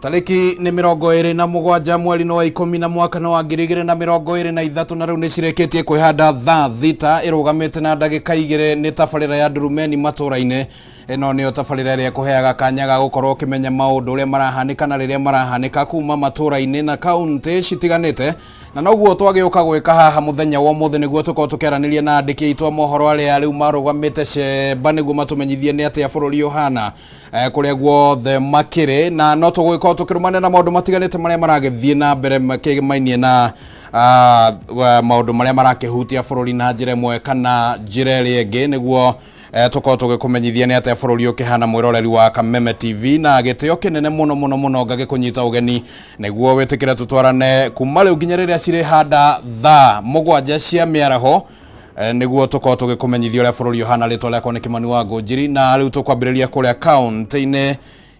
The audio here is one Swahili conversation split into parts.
Tariki ni 27 mweri wa 10 mwaka wa 2023 na riu ni cireketie kwihanda thaa thita irugamite na ndagika 2 ni tabarira ya Ndurumeni Matuuraini. Ino niyo tabarira iria kuheaga kanya ga gukorwo kimenya maundu uria marahanika na riria marahanika kuma Matuuraini na kaunti citiganite, na noguo twagiuka gwika haha muthenya wa muthe niguo tukorwo tukiaraniria na andiki aitu a mohoro aria riu marugamite cemba niguo matumenyithie ni atia bururi uhana kuria guothe makiri, na no tugwika tukirumana na maundu matiganite maria maragithie na mbere makigimainie na maundu maria marakihutia bururi na njira imwe kana njira iria ingi niguo tukorwo tugikumenyithia ni atia bururi ukihana mwiroreri wa Kameme TV, na gitio kinene muno ngagikunyita ugeni niguo witikira tutwarane kuma riu nginya riria ciri handa thaa 7 cia miaraho niguo tukorwo tugikumenyithia uria bururi uhana. Ritwa riakwa ni Kimani wa Ngujiri, na riu tukwambiriria kuria kaunti-ini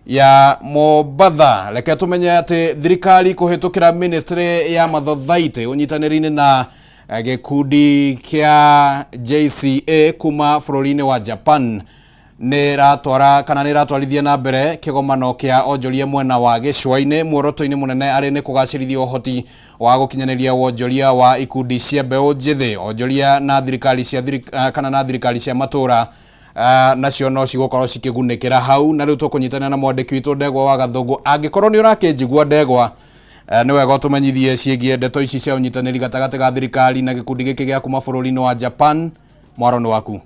ya Mombasa. Reke tumenye ati thirikari kuhitukira ministry ya mathothaiti unyitaniri-ini na gikundi kia JCA kuma bururi-ini wa Japan ni ratwarithia na mbere kigomano kia onjoria mwena wa gicua-ini. Muoroto-ini munene ari ni kugacirithia uhoti wa gukinyaniria wonjoria wa ikundi cia mbeu njithi, onjoria na thirikari cia matura nacio no cigukorwo cikigunikira hau. Na riu tukunyitana na mwandiki witu Ndegwa wa Gathungu. Angikorwo ni urakijigua Ndegwa, ni wega tumenyithie ciĩgie ndeto ici cia unyitaniri gatagati ga thirikari na gikundi giki gia kuma bururi-ini wa Japan. Mwaro ni waku.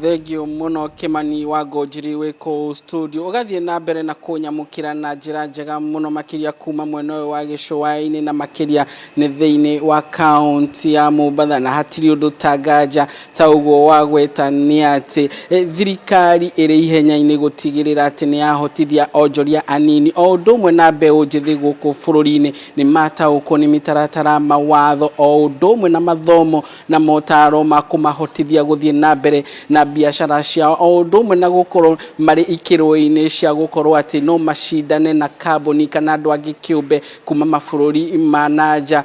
Thegio muno Kimani wa Ngujiri wiko studio. Ugathie na mbere na kunyamukira na njira njega muno makiria kuma mwena wa gicua-ini na makiria ni thiini wa county ya Mombasa, na hatiri undu tangaja ta uguo wa gweta ni ati thirikari iri ihenya-ini gutigirira ati ni yahotithia onjoria anini o undu umwe na mbeu njithi guku bururi-ini ni matauko ni mitaratara mawatho o undu umwe na mathomo na motaro makumahotithia guthie na mbere na biashara ciao o undu umwe na gukorwo mari ikiro-ini cia gukorwo ati no macindane na kambuni kana andu angi kiumbe kuma mabururi ma nanja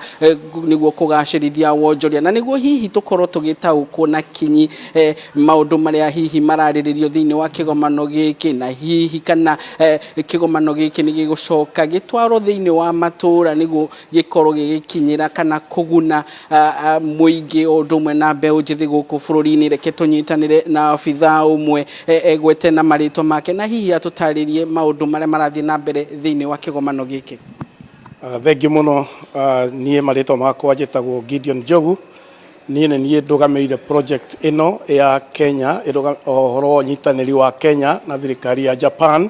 niguo kugacirithia wonjoria, na niguo hihi tukorwo tugitaukwo na kinyi maundu maria hihi marariririo thiini wa kigomano giki, na hihi kana kigomano giki ni gigucoka gitwaro thiini wa matura niguo gikorwo gigikinyira kana kuguna muingi o undu umwe na mbeu njithi guku bururi-ini. Reke tunyitanire na obitha umwe egwete na marito make na hihi atutaririe maundu maria marathie na mbere thiini wa kigomano giki. Thengi muno. Nie marito makwa njitagwo Gideon Njogu. Nie ndugamirire project ino ya Kenya ohoro nyitaniri wa Kenya na thirikari ya Japan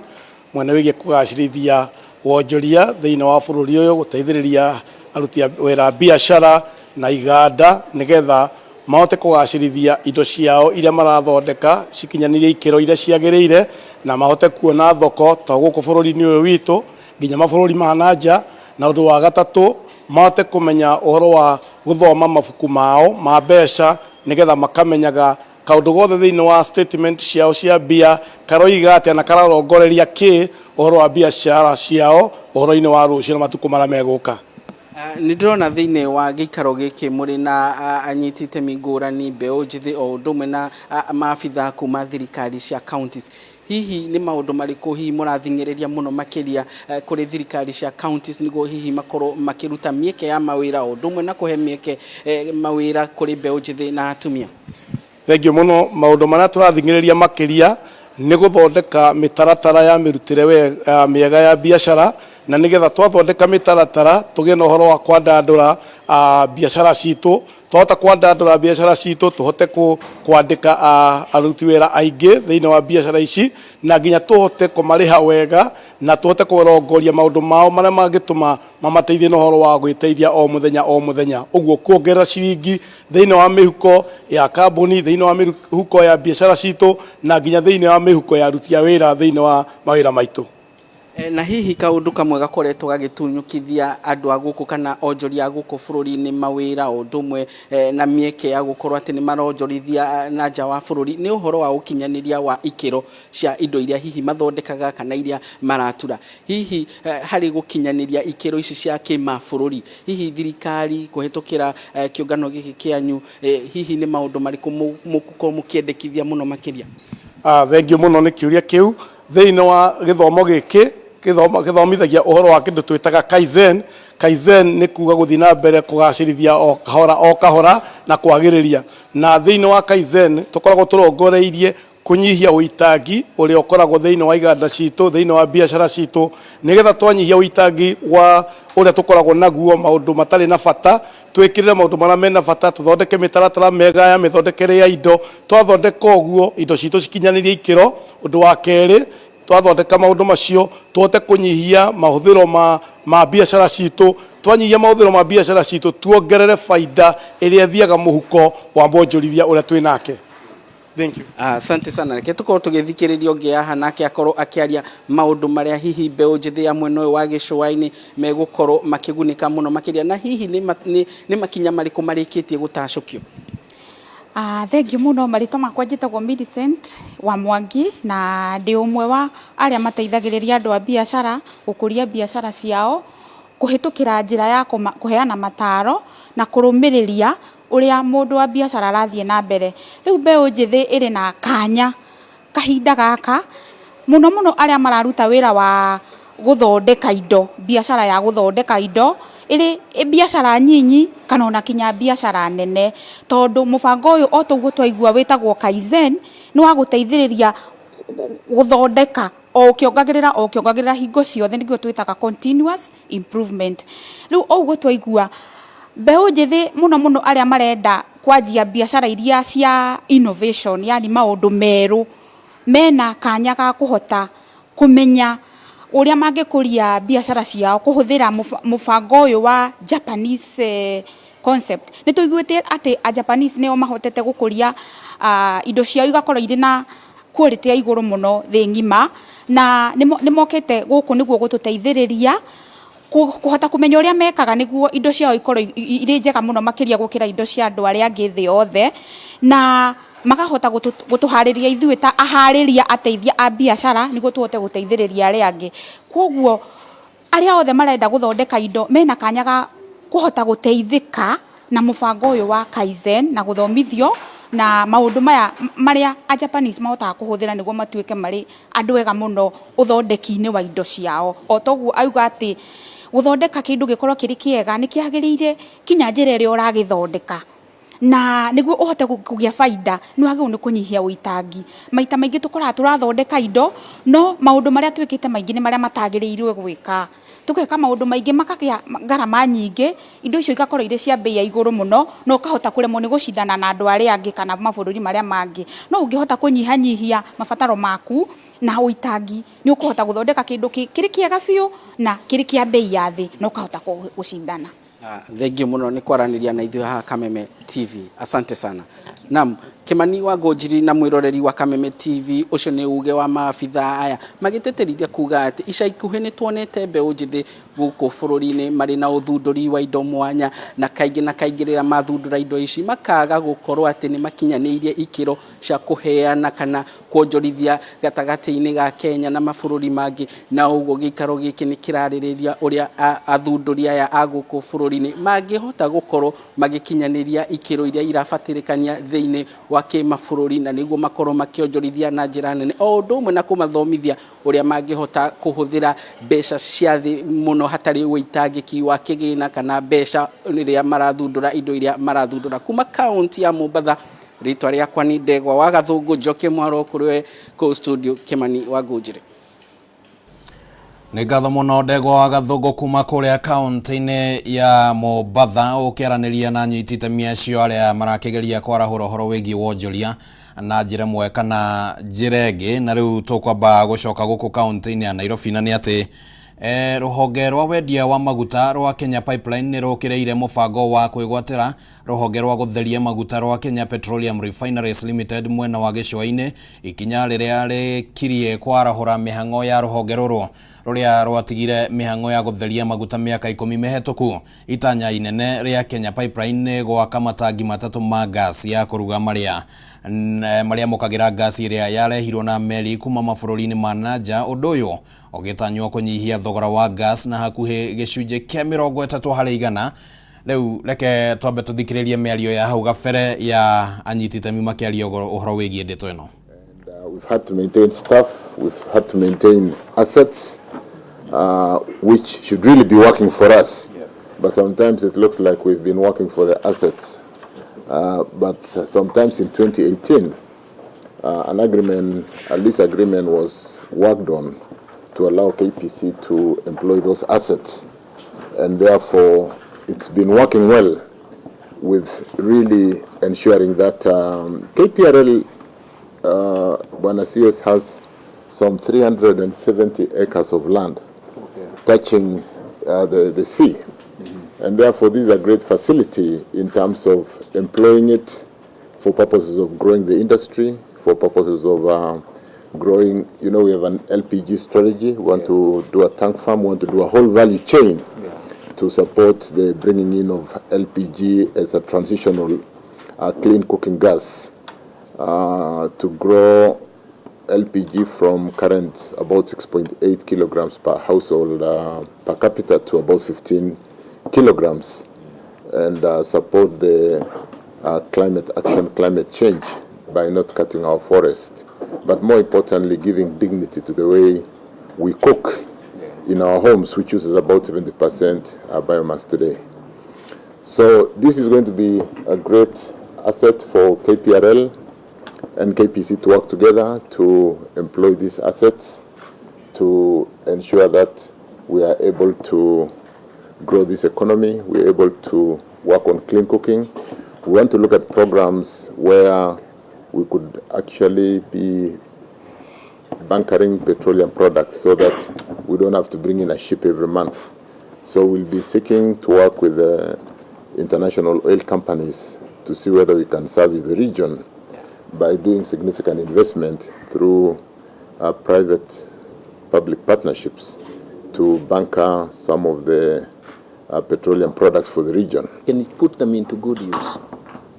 mwene wigie kugacirithia wonjoria thiini wa bururi uyu, guteithiriria aruti wira biashara na iganda nigetha mahote kugacirithia indo ciao iria marathondeka cikinyanirie ikiro iria ciagirire, na mahote kuona thoko ta guku bururi-ini uyu witu nginya mabururi ma nanja. Na undu wa gatatu mahote kumenya uhoro wa guthoma mabuku mao ma mbeca nigetha makamenyaga kaundu gothe thiini wa statement ciao cia bia karoiga atia na kararongoreria ki uhoro wa biashara ciao uhoro-ini wa rucio na matuku maria meguka. Ni ndrona thiini wa gikaro giki muri na anyitite migurani mbeu njithi o undu umwe na maabitha kuma thirikari cia counties. Hihi ni maundu mariku hihi murathingiriria muno makiria kuri thirikari cia counties niguo hihi makorwo makiruta mieke ya mawira o undu umwe na kuhe mieke mawira kuri mbeu njithi na atumia? Thengio muno. Maundu maria turathingiriria makiria ni guthondeka mitaratara ya mirutire miega ya biashara, na nigetha twathondeka mitaratara tugie na uhoro wa kwandandura biashara citu, twahota kwandandura biashara citu, tuhote kwandika aruti wira aingi thiini wa biashara ici, na nginya tuhote kumariha wega na tuhote kurongoria maundu mao maria mangituma mamateithie na uhoro wa gwiteithia o muthenya uguo kuongerera ciringi thiini wa mihuko ya kambuni, thiini wa mihuko ya biashara citu, na nginya thiini wa mihuko ya aruti wira thiini wa mawira maitu. Na hihi kaundu kamwe gakoretwo gagitunyukithia andu a guku kana onjoria a guku bururi-ini mawira o ndumwe na mieke ya gukorwo ati ni maronjorithia na nja wa bururi ni uhoro wa ukinyaniria wa ikiro cia indo iria hihi mathondekaga kana iria maratura. Hihi hari gukinyaniria ikiro ici cia kimabururi, hihi thirikari kuhitukira kiungano giki kianyu, hihi ni maundu mariku mukuko mukiendekithia muno makiria? Thengiũ muno ni kiuria kiu thiini wa githomo giki githomithagia uhoro wa kindu twitaga Kaizen. Kaizen ni kuga guthii na mbere kugacirithia o kahora na kwagiriria, na thiini wa Kaizen tukoragwo turongoreirie kunyihia uitangi uria ukoragwo thiini wa iganda citu, thiini wa biashara citu, nigetha twanyihia uitangi wa uria tukoragwo naguo maundu matari na bata, twikirire maundu maria mena bata, tuthondeke mitaratara mega ya mithondekere ya indo, twathondeka uguo indo citu cikinyanirie ikiro. Undu wa keri, twathondeka maundu macio tuhote kunyihia mahuthiro ma biashara citu, twanyihia mahuthiro ma biashara citu tuongerere faida iria thiaga muhuko wa mwonjorithia uria twinake. Thank you. Asante sana. Reke tukorwo tugithikiriria onge aha nake akorwo akiaria maundu maria hihi mbeu njithi ya mwena uyu wa gicua-ini megukorwo makigunika muno makiria, na hihi ni makinya mariku marikitie gutacukio? Thengiũ muno. Marĩtwa makwa njĩtagwo Millicent wa Mwangi, na ndĩ ũmwe wa arĩa mateithagĩrĩria andũ a biashara gũkũria biashara ciao kũhĩtũkĩra njĩra ya kũheana mataro na kũrũmĩrĩria ũrĩa mũndũ wa biashara arathiĩ na mbere. Rĩu mbeũ njĩthĩ ĩrĩ na kanya kahinda gaka muno arĩa mararuta wĩra wa gũthondeka indo, biashara ya gũthondeka indo ĩrĩ biashara nyinyi kana ona kinya biashara nene, tondu mubango uyu o tuguo twaigua witagwo Kaizen ni wa guteithĩrĩria guthondeka o ukiongagĩrĩra hingo ciothe, nĩguo twĩtaga continuous improvement. Rĩu ũguo twaigua mbeũ njĩthĩ muno arĩa marenda kwanjia biashara iria cia innovation, yani maundu meru, mena kanya ga kuhota kumenya uria mangikuria biashara ciao kuhuthira mubango uyu wa Japanese concept. Ni tuiguite ati a Japanese neo mahotete gukuria indo ciao igakorwo iri na quality ya iguru muno thi ngima, na nimokete guku niguo gututeithiriria kuhota kumenya uria mekaga niguo indo ciao ikorwo iri njega muno makiria gukira indo cia andu aria angi thi othe, na makahota gutuhariria ithuĩ ta ahariria ateithia a biashara niguo tuhote guteithiriria aria angi. Koguo aria othe marenda guthondeka indo mena kanya ga kuhota guteithika na mubango uyu wa Kaizen na guthomithio na maundu maya maria a Japanese mahotaga kuhuthira niguo matuike mari andu ega muno uthondeki-ini wa indo ciao. O toguo auga ati guthondeka kindu gikorwo kiri kiega ni kiagirire kinya njira iria uragithondeka, na niguo uhote kugia faida ni wagĩrĩirwo ni kunyihia uitangi. Maita maingi tukoraga turathondeka indo no maundu maria twikite maingi ni maria matagĩrĩirwo gwika, tukeka maundu maingi makagia garama nyingi, indo icio igakorwo iri cia bei ya iguru muno, no ukahota kuremwo ni gucindana na andu aria angi kana mabururi maria mangi. No ungihota kunyihanyihia mabataro maku na uitangi, ni ukuhota guthondeka kindu kiri kiega biũ na kiri kia bei ya thi, no ukahota gucindana. Thengiũ muno ni kwaraniria na ithuĩ haha Kameme TV. Asante sana. Naam, Kimani wa Ngonjiri na mwiroreri wa Kameme TV, ucio ni uge wa maabitha aya magiteterithia kuga ati ica ikuhi ni tuonete mbeũ njithi guku bururi-ini mari na uthunduri wa indo mwanya, na kaingĩ rĩrĩa mathundura indo ici makaga gukorwo ati ni makinyanirie ikiro cia kuheana kana kuonjorithia gatagati-ini ga Kenya na mabũrũri mangi, na ũguo gĩikaro gĩkĩ ni kirarĩrĩria ũrĩa athunduri aya a guku bururi-ini mangĩhota gukorwo magikinyaniria ikiro iria irabatirikania thĩinĩ wa kimabũrũri, na niguo makorwo makionjorithia na njĩra nene, o ũndũ ũmwe na kumathomithia ũrĩa mangĩhota kuhuthira mbeca cia thĩ muno hatarĩ ũitangĩki wa kĩgĩna kana mbeca rĩrĩa marathundura indo iria marathundura. Kuma kaunti ya Mombatha, ritwa rĩakwa ni Ndegwa wa Gathũngũ, njoke mwaro kũrĩ kũ studio Kimani wa Ngonjiri. Nĩ ngatho mũno Ndegwa wa Gathũngũ kuma kũrĩa kaunti-inĩ ya Mombatha ũkĩaranĩria na anyititemi acio arĩa marakĩgeria kwarahũra ũhoro wĩgiĩ wonjoria na njĩra ĩmwe kana njĩra ĩngĩ. Na rĩu tũkwamba gũcoka gũkũ kaunti-inĩ ya Nairobi, na nĩ atĩ ruhonge rwa wendia wa maguta rwa Kenya Pipeline nĩ rũkĩrĩire mũbango wa kwĩgwatĩra ruhonge rwa gũtheria maguta rwa Kenya Petroleum Refineries Limited mwena wa gĩcũa-inĩ, ikinya rĩrĩa rĩkirie kwarahũra mĩhang'o ya ruhonge rũrũ. ruria rwatigire mihango ya gutheria maguta miaka 10 mihituku. Itanya inene ria Kenya Pipeline gwaka matangi matatu ma gas ya kuruga maria mukagira gas iria yarehirwo na meri kuma mabũrũri-inĩ ma nanja. Ũndũ ũyũ ũgĩtanywo kũnyihia thogora wa gas na hakuhĩ gĩcunjĩ kĩa 30 harĩ igana. Rĩu reke twambe tuthikĩrĩrie mĩario ya hau gabere ya anyiti itemi makĩaria ũhoro wĩgiĩ ndeto ĩno. We've had to maintain staff, we've had to maintain assets, which should really be working for us. Yeah. But sometimes it looks like we've been working for the assets. But sometimes in 2018, a lease agreement was worked on to allow KPC to employ those assets. And therefore, it's been working well with really ensuring that KPRL Bwana CS has some 370 acres of land touching the sea. And therefore, this is a great facility in terms of employing it for purposes of growing the industry, for purposes of growing, we have an LPG strategy. We want to do a tank farm, we want to do a whole value chain to support the bringing in of LPG as a transitional clean cooking gas, to grow LPG from current about 6.8 kilograms per household per capita to about 15 kilograms, and support the climate change by not cutting our forest, but more importantly giving dignity to the way we cook in our homes, which uses about 70% biomass today. So this is going to be a great asset for KPRL and KPC to work together to employ these assets to ensure that we are able to grow this economy, we're able to work on clean cooking. We want to look at programs where we could actually be bunkering petroleum products so that we don't have to bring in a ship every month. So we'll be seeking to work with the international oil companies to see whether we can service the region by doing significant investment through private-public partnerships to bunker some of the petroleum products for the region. Can put them into good use.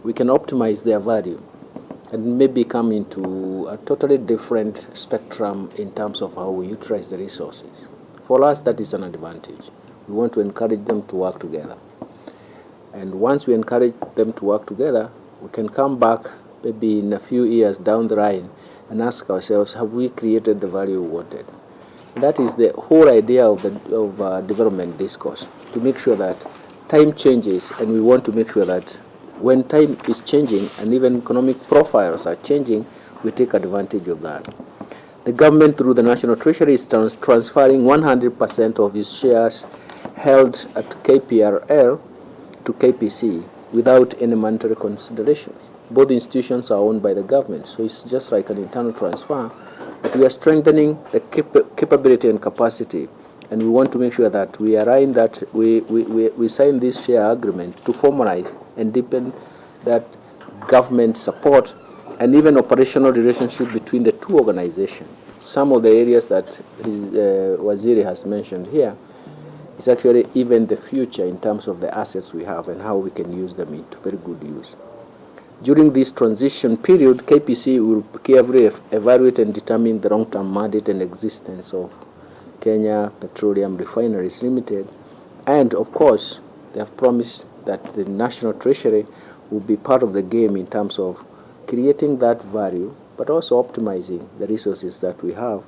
We can optimize their value and maybe come into a totally different spectrum in terms of how we utilize the resources. For us, that is an advantage. We want to encourage them to work together. And once we encourage them to work together, we can come back maybe in a few years down the line and ask ourselves, have we created the value we wanted? And that is the whole idea of development discourse, to make sure that time changes, and we want to make sure that when time is changing and even economic profiles are changing, we take advantage of that. The government, through the National Treasury, is transferring 100% of its shares held at KPRL to KPC without any monetary considerations. Both institutions are owned by the government, so it's just like an internal transfer. But we are strengthening the capability and capacity, and we want to make sure that we align that we sign this share agreement to formalize and deepen that government support and even operational relationship between the two organizations. Some of the areas that Waziri has mentioned here is actually even the future in terms of the assets we have and how we can use them into very good use. During this transition period, KPC will carefully evaluate and determine the long-term mandate and existence of Kenya Petroleum Refineries Limited. And of course, they have promised that the National Treasury will be part of the game in terms of creating that value, but also optimizing the resources that we have.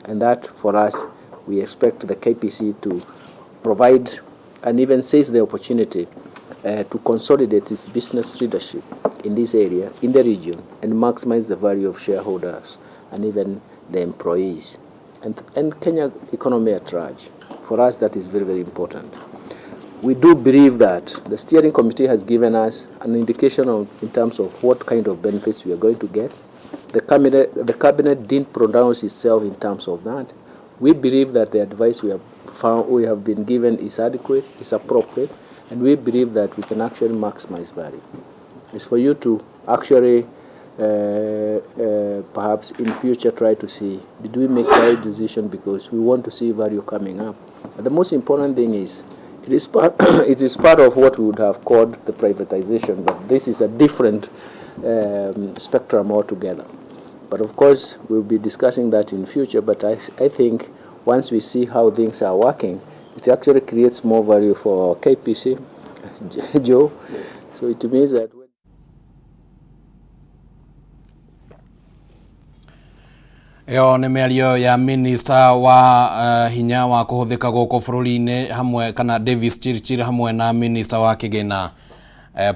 And that, for us, we expect the KPC to provide and even seize the opportunity to consolidate its business leadership in this area, in the region, and maximize the value of shareholders and even the employees and Kenya economy at large. For us, that is very, very important. We do believe that the steering committee has given us an indication in terms of what kind of benefits we are going to get. The cabinet didn't pronounce itself in terms of that. We believe that the advice we have been given is adequate, is appropriate, and we believe that we can actually maximize value. It's for you to actually perhaps in future try to see, did we make the right decision, because we want to see value coming up. But the most important thing is, it is part of what we would have called the privatization, but this is a different spectrum altogether. But of course, we'll be discussing that in future, but I think once we see how things are working, it actually creates more value for KPC, Joe. So it means that Yo nĩ mĩario ya minister wa hinya wa kũhũthĩka gũkũ bũrũri-inĩ hamwe kana Davis Chirchir hamwe na minister wa kĩgĩna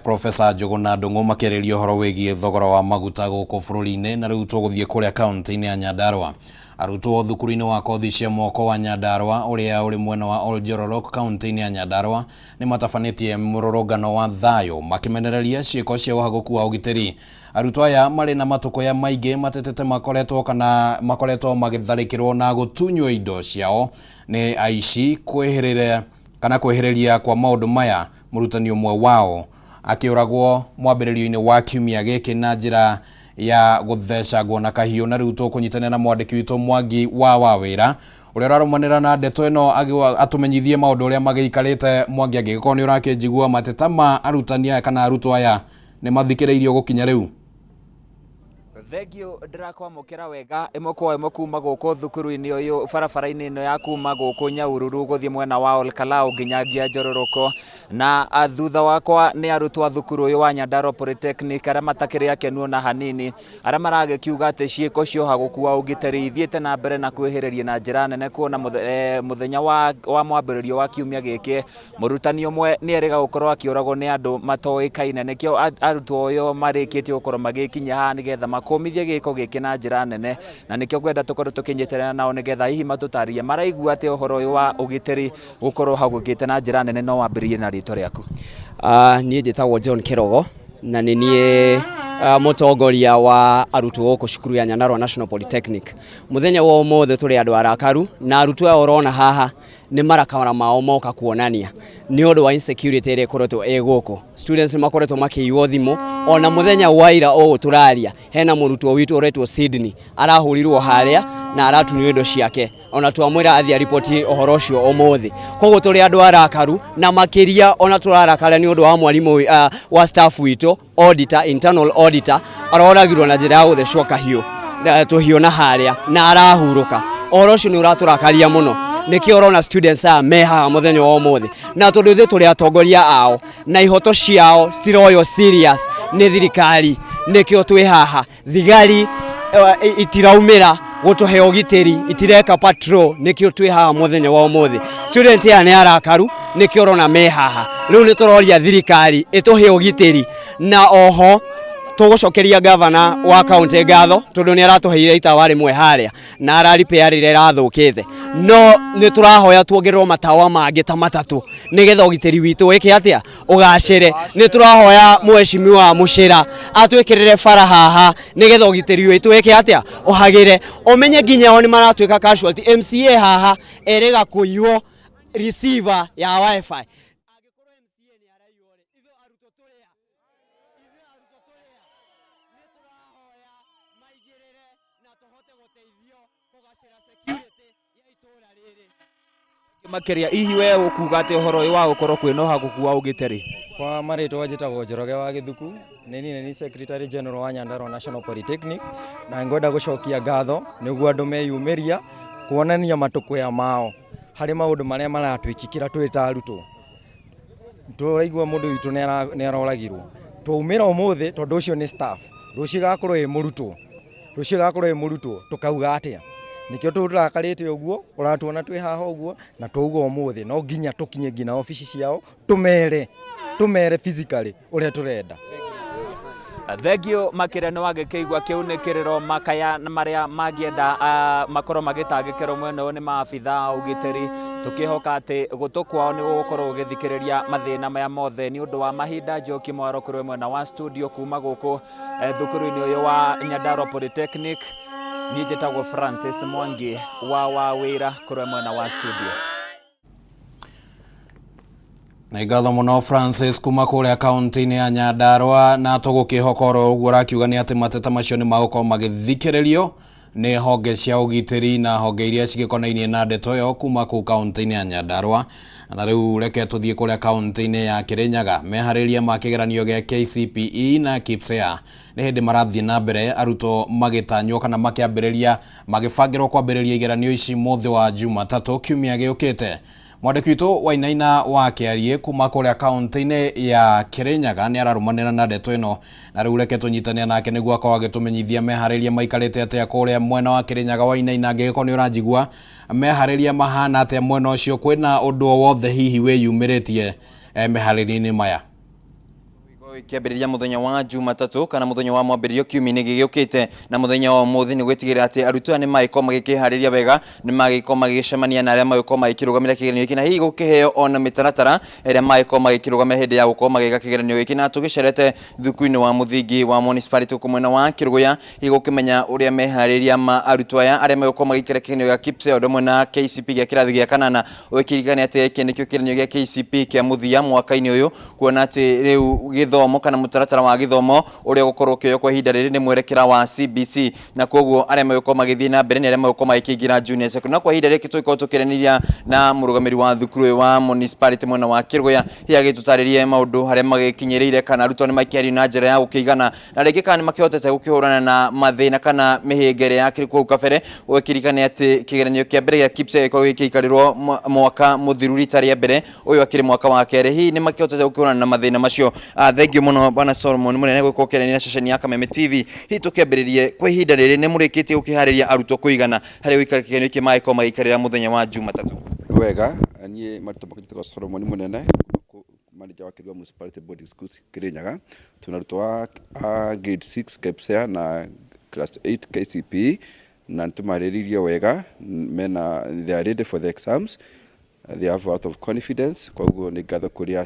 Professor Njũgũna Ndung'u makĩarĩria ũhoro wĩgiĩ thogora wa maguta gũkũ bũrũri-inĩ, na rĩu tũgũthiĩ kũrĩa kaunti-inĩ ya Nyandarua. Arutwo thukuru-inĩ wa kothi cia moko wa Nyandarua ũrĩa ũrĩ mwena wa Oljororok kaunti-inĩ ya Nyandarua nĩ matabanĩtie mũrũrũngano wa thayũ makĩmenereria ciĩko cia ũhagũku wa ũgitĩri. Arutwo aya marĩ na matũkũya maingĩ matetete makoretwo magĩtharĩkĩrwo na gũtunywo indo ciao nĩ aici kwĩhĩrĩria kwa maũndũ maya, mũrutani ũmwe wao akĩũragwo mwambĩrĩrio-inĩ wa kiumia gĩkĩ na njĩra ya gũthecangwo na kahiũ. Na rĩu tũkũnyitanĩra na mwandĩki witũ Mwangi wa Wawĩra ũrĩa ũrarumanĩra na ndeto ĩno atũmenyithie maũndũ ũrĩa magĩikarĩte. Mwangi, angĩgĩkorwo nĩ ũrakĩnjigua, mateta ma arutani aya kana arutwo aya nĩ mathikĩrĩirio gũkinya rĩu? Thegio ndirakwamũkĩra wega ĩmwe kwa ĩmwe kuma gũkũ thukuru-inĩ ũyũ barabara-inĩ ĩno ya kuma gũkũ Nyaururu gũthiĩ mwena wa Olkalau nginyagia Njororoko, na thutha wakwa nĩ arutwo a thukuru ũyũ wa Nyandarua Polytechnic arĩa matakĩrĩ akenu ona hanini, arĩa maragĩkiuga atĩ ciĩko cia ũhagũku wa ũgitĩri ithiĩte na mbere na kwĩhĩrĩria na njĩra nene, kuona mũthenya wa mwambĩrĩrio wa kiumia gĩkĩ mũrutani ũmwe nĩ erĩga gũkorwo akĩũragwo nĩ andũ matoĩkaine. Nĩkĩo arutwo ũyũ marĩkĩtie gũkorwo magĩkinya haha nĩgetha makũmithie gĩko gĩkĩ na njĩra nene, na nĩkĩo kwenda tũkorwo tũkĩnyitanĩra nao nĩgetha hihi matũtarĩrie maraigua atĩ ũhoro ũyũ wa ũgitĩri gũkorwo hagũkĩte na njĩra nene. No wambĩrĩrie na rĩtwa rĩaku. Niĩ njĩtagwo John Kĩrogo na nĩ niĩ mũtongoria wa arutwo gũkũ cukuru ya Nyandarua National Polytechnic. Mũthenya wa ũmũthĩ tũrĩ andũ arakaru, na arutwo aya ũrona haha nĩ marakara mao moka kuonania nĩ ũndũ wa insecurity ĩrĩa ĩkoretwo gũkũ. Students nĩ makoretwo makĩiywo thimũ, ona mũthenya wa ira ũũ tũraria hena mũrutwo witũ ũretwo Sydney arahũrirwo harĩa na aratunio indo ciake, ona twamwĩra athiĩ aripoti ũhoro ũcio ũmũthĩ. Koguo tũrĩ andũ arakaru, na makĩria ona tũrarakara nĩ ũndũ wa mwarimũ wa staff witũ internal auditor aroragirwo na njĩra ya gũthecwo kahiũ tũhiũ na harĩa na arahurũka. Ũhoro ũcio nĩ ũratũrakaria mũno, nĩkĩo ũrona students aya me haha mũthenya wa ũmũthĩ, na tondũ ithuĩ tũrĩ atongoria ao na ihoto ciao citiroywo serious nĩ thirikari, nĩkĩo twĩ haha. Thigari itiraumĩra gũtũhe ũgitĩri, itireka patrol, nĩkĩo twĩ haha mũthenya wa ũmũthĩ. Student aya nĩ arakaru, nĩkĩo ũrona me haha. Rĩu nĩ tũroria thirikari ĩtũhe ũgitĩri, na oho tũgũcokeria gavana wa kaunti ngatho tondũ nĩ aratũheire itawa rĩmwe harĩa na araripea rĩrĩa ĩrathũkĩte, no nĩ tũrahoya tuongererwo matawa mangĩ ta matatũ nĩgetha ũgitĩri witũ wĩke atĩa ũgacĩre. Nĩ tũrahoya mheshimiwa Muchĩra atwĩkĩrĩre bara haha nĩgetha ũgitĩri witũ wĩke atĩa ũhagĩre. Ũmenye nginya o nĩ maratuĩka casualty. MCA haha erĩga kũiywo receiver ya wifi. Makĩria ihi we ũkuga atĩ ũhoro ũyũ wa gũkorwo kwĩna ũhagũku wa ũgitĩri? Kwa marĩtwa njĩtagwo Njoroge wa Gĩthuku, nĩ Secretary General wa Nyandarua National Polytechnic, na ngwenda gũcokia ngatho nĩguo andũ meyumĩria kuonania matũkũya mao harĩ maũndũ marĩa maratwĩkĩkĩra twĩ ta arutwo. Tũraigua mũndũ witũ nĩ aroragirwo, twaumĩra ũmũthĩ tondũ ũcio nĩ staff, rũciũ gakorwo mũrutwo tũkauga atĩa? Nĩkĩo tũrakarĩte ũguo, ũratuona twĩ haha ũguo, na twauga ũmũthĩ no nginya tũkinye nginya ofici ciao tũmere physically ũrĩa tũrenda. Thegio makĩria nĩ wagĩkĩigua kĩu nĩ kĩrĩro makaya marĩa mangĩenda makorwo magĩtangĩkĩrwo mwena ũyũ nĩ maabitha ũgitĩri. Tũkĩhoka atĩ gũtũ kwao nĩ gũgũkorwo gũgĩthikĩrĩria mathĩna maya mothe nĩ ũndũ wa mahinda. Njoki Mwaro kũrĩ mwena wa studio kuma gũkũ thukuru-inĩ ũyũ wa Nyandarua Polytechnic. Niĩ njĩtagwo Francis Mwangi wa Wawĩra kũrĩ mwena wa studio. Na igatho muno Francis kuma kuria kaunti-ini ya Nyandarua na tugukihokoro uguo rakiuga ni ati mateta macio ni magukorwo magithikiririo ni honge cia ugitiri na honge iria cigikonainie na ndeto yo kuma ku kaunti-ini ya Nyandarua. Na riu reke tuthie kuria kaunti-ini ya Kirinyaga mehariria ma kigeranio gia KCPE na KPSEA ni hindi marathie na mbere aruto magitanywo kana makiambiriria magibangirwo kwambiriria igeranio ici muthi wa Jumatatu kiumia giukite. Mwandiki witu Wainaina wa Kiarie kuma kuria kaunti-ini ya Kirinyaga ni ararumanira na ndeto ino na riu reke tunyitane nake niguo akorwo agitumenyithia mehariria maikarite atia kuria mwena wa Kirinyaga. Wainaina, angĩkorwo ni uranjigua, mehariria mahana atia mwena ucio, kwina undu wothe hihi wiyumiritie mehariria-ini maya? Kiambiriria muthenya wa Jumatatu kana muthenya wa mwambĩrĩrio kiumia-inĩ gĩgĩũkĩte, na muthenya wa ũmũthĩ nĩ gwĩtigĩra atĩ arutwo nĩ magĩkorwo magĩkĩharĩria wega, nĩ magĩkorwo magĩcemania na arĩa magĩkorwo magĩkĩrũgamĩrĩra kĩgeranio gĩkĩ, na hihi gũkĩheo ona mĩtaratara ĩrĩa magĩkorwo magĩkĩrũgamĩrĩra hĩndĩ ya gũkorwo magĩka kĩgeranio gĩkĩ. Na tũgĩcerete thukuru-inĩ wa mũthingi wa municipality kũ mwena wa Kĩrũgũya hihi gũkĩmenya ũrĩa meharĩria ma arutwo aya arĩa magĩkorwo magĩikara kĩgeranio gĩa KPSEA ũndũ ũmwe na KCPE gĩa kĩrathi gĩa kanana. Ũgĩkĩririkania atĩ gĩkĩ nĩkĩo kĩgeranio gĩa KCPE kĩa mũthia mwaka-inĩ ũyũ, kuona atĩ rĩu gĩthomo kana mũtaratara wa githomo uria gukorwo kĩoyo kwa ihinda rĩrĩ nĩ mwerekera wa CBC, na koguo arĩa magĩkorwo magĩthiĩ na mbere nĩ arĩa magĩkorwo magĩkĩingĩra junior secondary. Na kwa ihinda rĩrĩ tũgĩkorwo tũkĩaranĩria na mũrũgamĩrĩri wa thukuru ũyũ wa municipality mwena wa Kĩrũgũya, hihi agĩtũtarĩrie maũndũ harĩa magĩkinyĩrĩire kana arutwo nĩ makĩario na njĩra ya gũkĩigana, na rĩngĩ kana nĩ makĩhotete gũkĩhũrana na mathĩna kana mĩhĩnga ĩrĩa yakĩrĩ kũu kabere. Ũgĩkĩririkania atĩ kĩgeranio kĩa mbere gĩa KPSEA gĩkorwo gĩgĩikarĩrwo mwaka mũthiru rita rĩa mbere, ũyũ akĩrĩ mwaka wa kerĩ. Hihi nĩ makĩhotete gũkĩhũrana na mathĩna macio. Thengiũ mũno Bwana Solomon mũnene gũkũkĩrania na ceceni ya Kameme TV. Hihi tũkĩambĩrĩrie kwa ihinda rĩrĩ nĩ mũrĩkĩtie gũkĩharĩria arutwo kũigana harĩ gũikara kĩgeranio gĩkĩ magĩkorwo magĩikarĩra muthenya wa Jumatatu? Wega, niĩ marĩtwa makwa njĩtagwo Solomon mũnene, manager wa Kĩrũgũya Municipality Boarding Schools Kirinyaga. Tuna arutwo wa grade 6 KPSEA na class 8 KCPE, na nĩtũmarĩrĩirie wega, they are ready for the exams. They have a lot of confidence. Kwa hivyo ni ngatho kũrĩ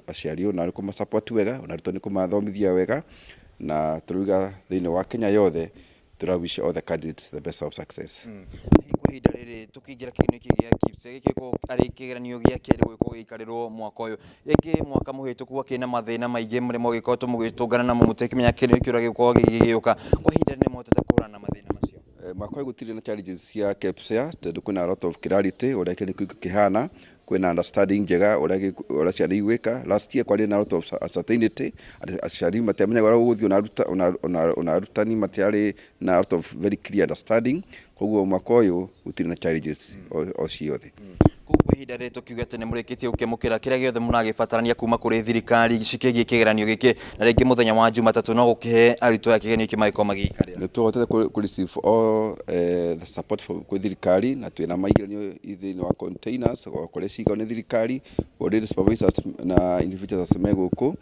aciari na ariko support wega, na arutwo nĩ kũmathomithia wega, na tũruga thĩinĩ wa Kenya yothe wish all the candidates the best of success. Kwa ihinda rĩrĩ tũkĩingĩra kĩgeranio gĩkĩ gĩa KPSEA gĩkĩrĩkwo arĩ kĩgeranio gĩa kerĩ gũgĩkorwo gĩikarĩrwo mwaka ũyũ. Rĩngĩ mwaka mũhĩtũku gwakĩrĩ na mathĩna maingĩ marĩa mũgĩkoretwo mũgĩtũngana namo mũtekĩmenya kĩgeranio gĩkĩ ũrĩa gĩgũkorwo gĩgĩũka. Kwa ihinda nĩ mũhotete kũhũrana na mathĩna macio? Mwaka ũyũ gũtirĩ na challenges cia KPSEA tondũ kwĩna a lot of clarity ũrĩa kĩgeranio gĩkĩ kĩhana, kwĩna understanding njega ũrĩa ciana igwĩka. Last year kwarĩ na lot of uncertainty, aciari matiamenyaga ũrĩa gũgũthiĩ na arutani matiarĩ na lot of very clear understanding. Koguo mwaka ũyũ gũtirĩ na challenges o ciothe. Kwa ihinda rĩrĩ tũkiuga atĩ nĩ mũrĩkĩtie gũkĩamũkĩra kĩrĩa gĩothe mũragĩbatarania kuma kũrĩ thirikari cikĩgiĩ kĩgeranio gĩkĩ, na rĩngĩ mũthenya wa Jumatatu no gũkĩhe arutwo a kĩgeranio gĩkĩ magĩkorwo magĩikarĩra? Nĩ tũhotete kũ receive all the support kwĩ thirikari, na twĩna maigeranio thĩinĩ wa containers kũrĩa cigagwo nĩ thirikari, already supervisors na individuals megũkũ.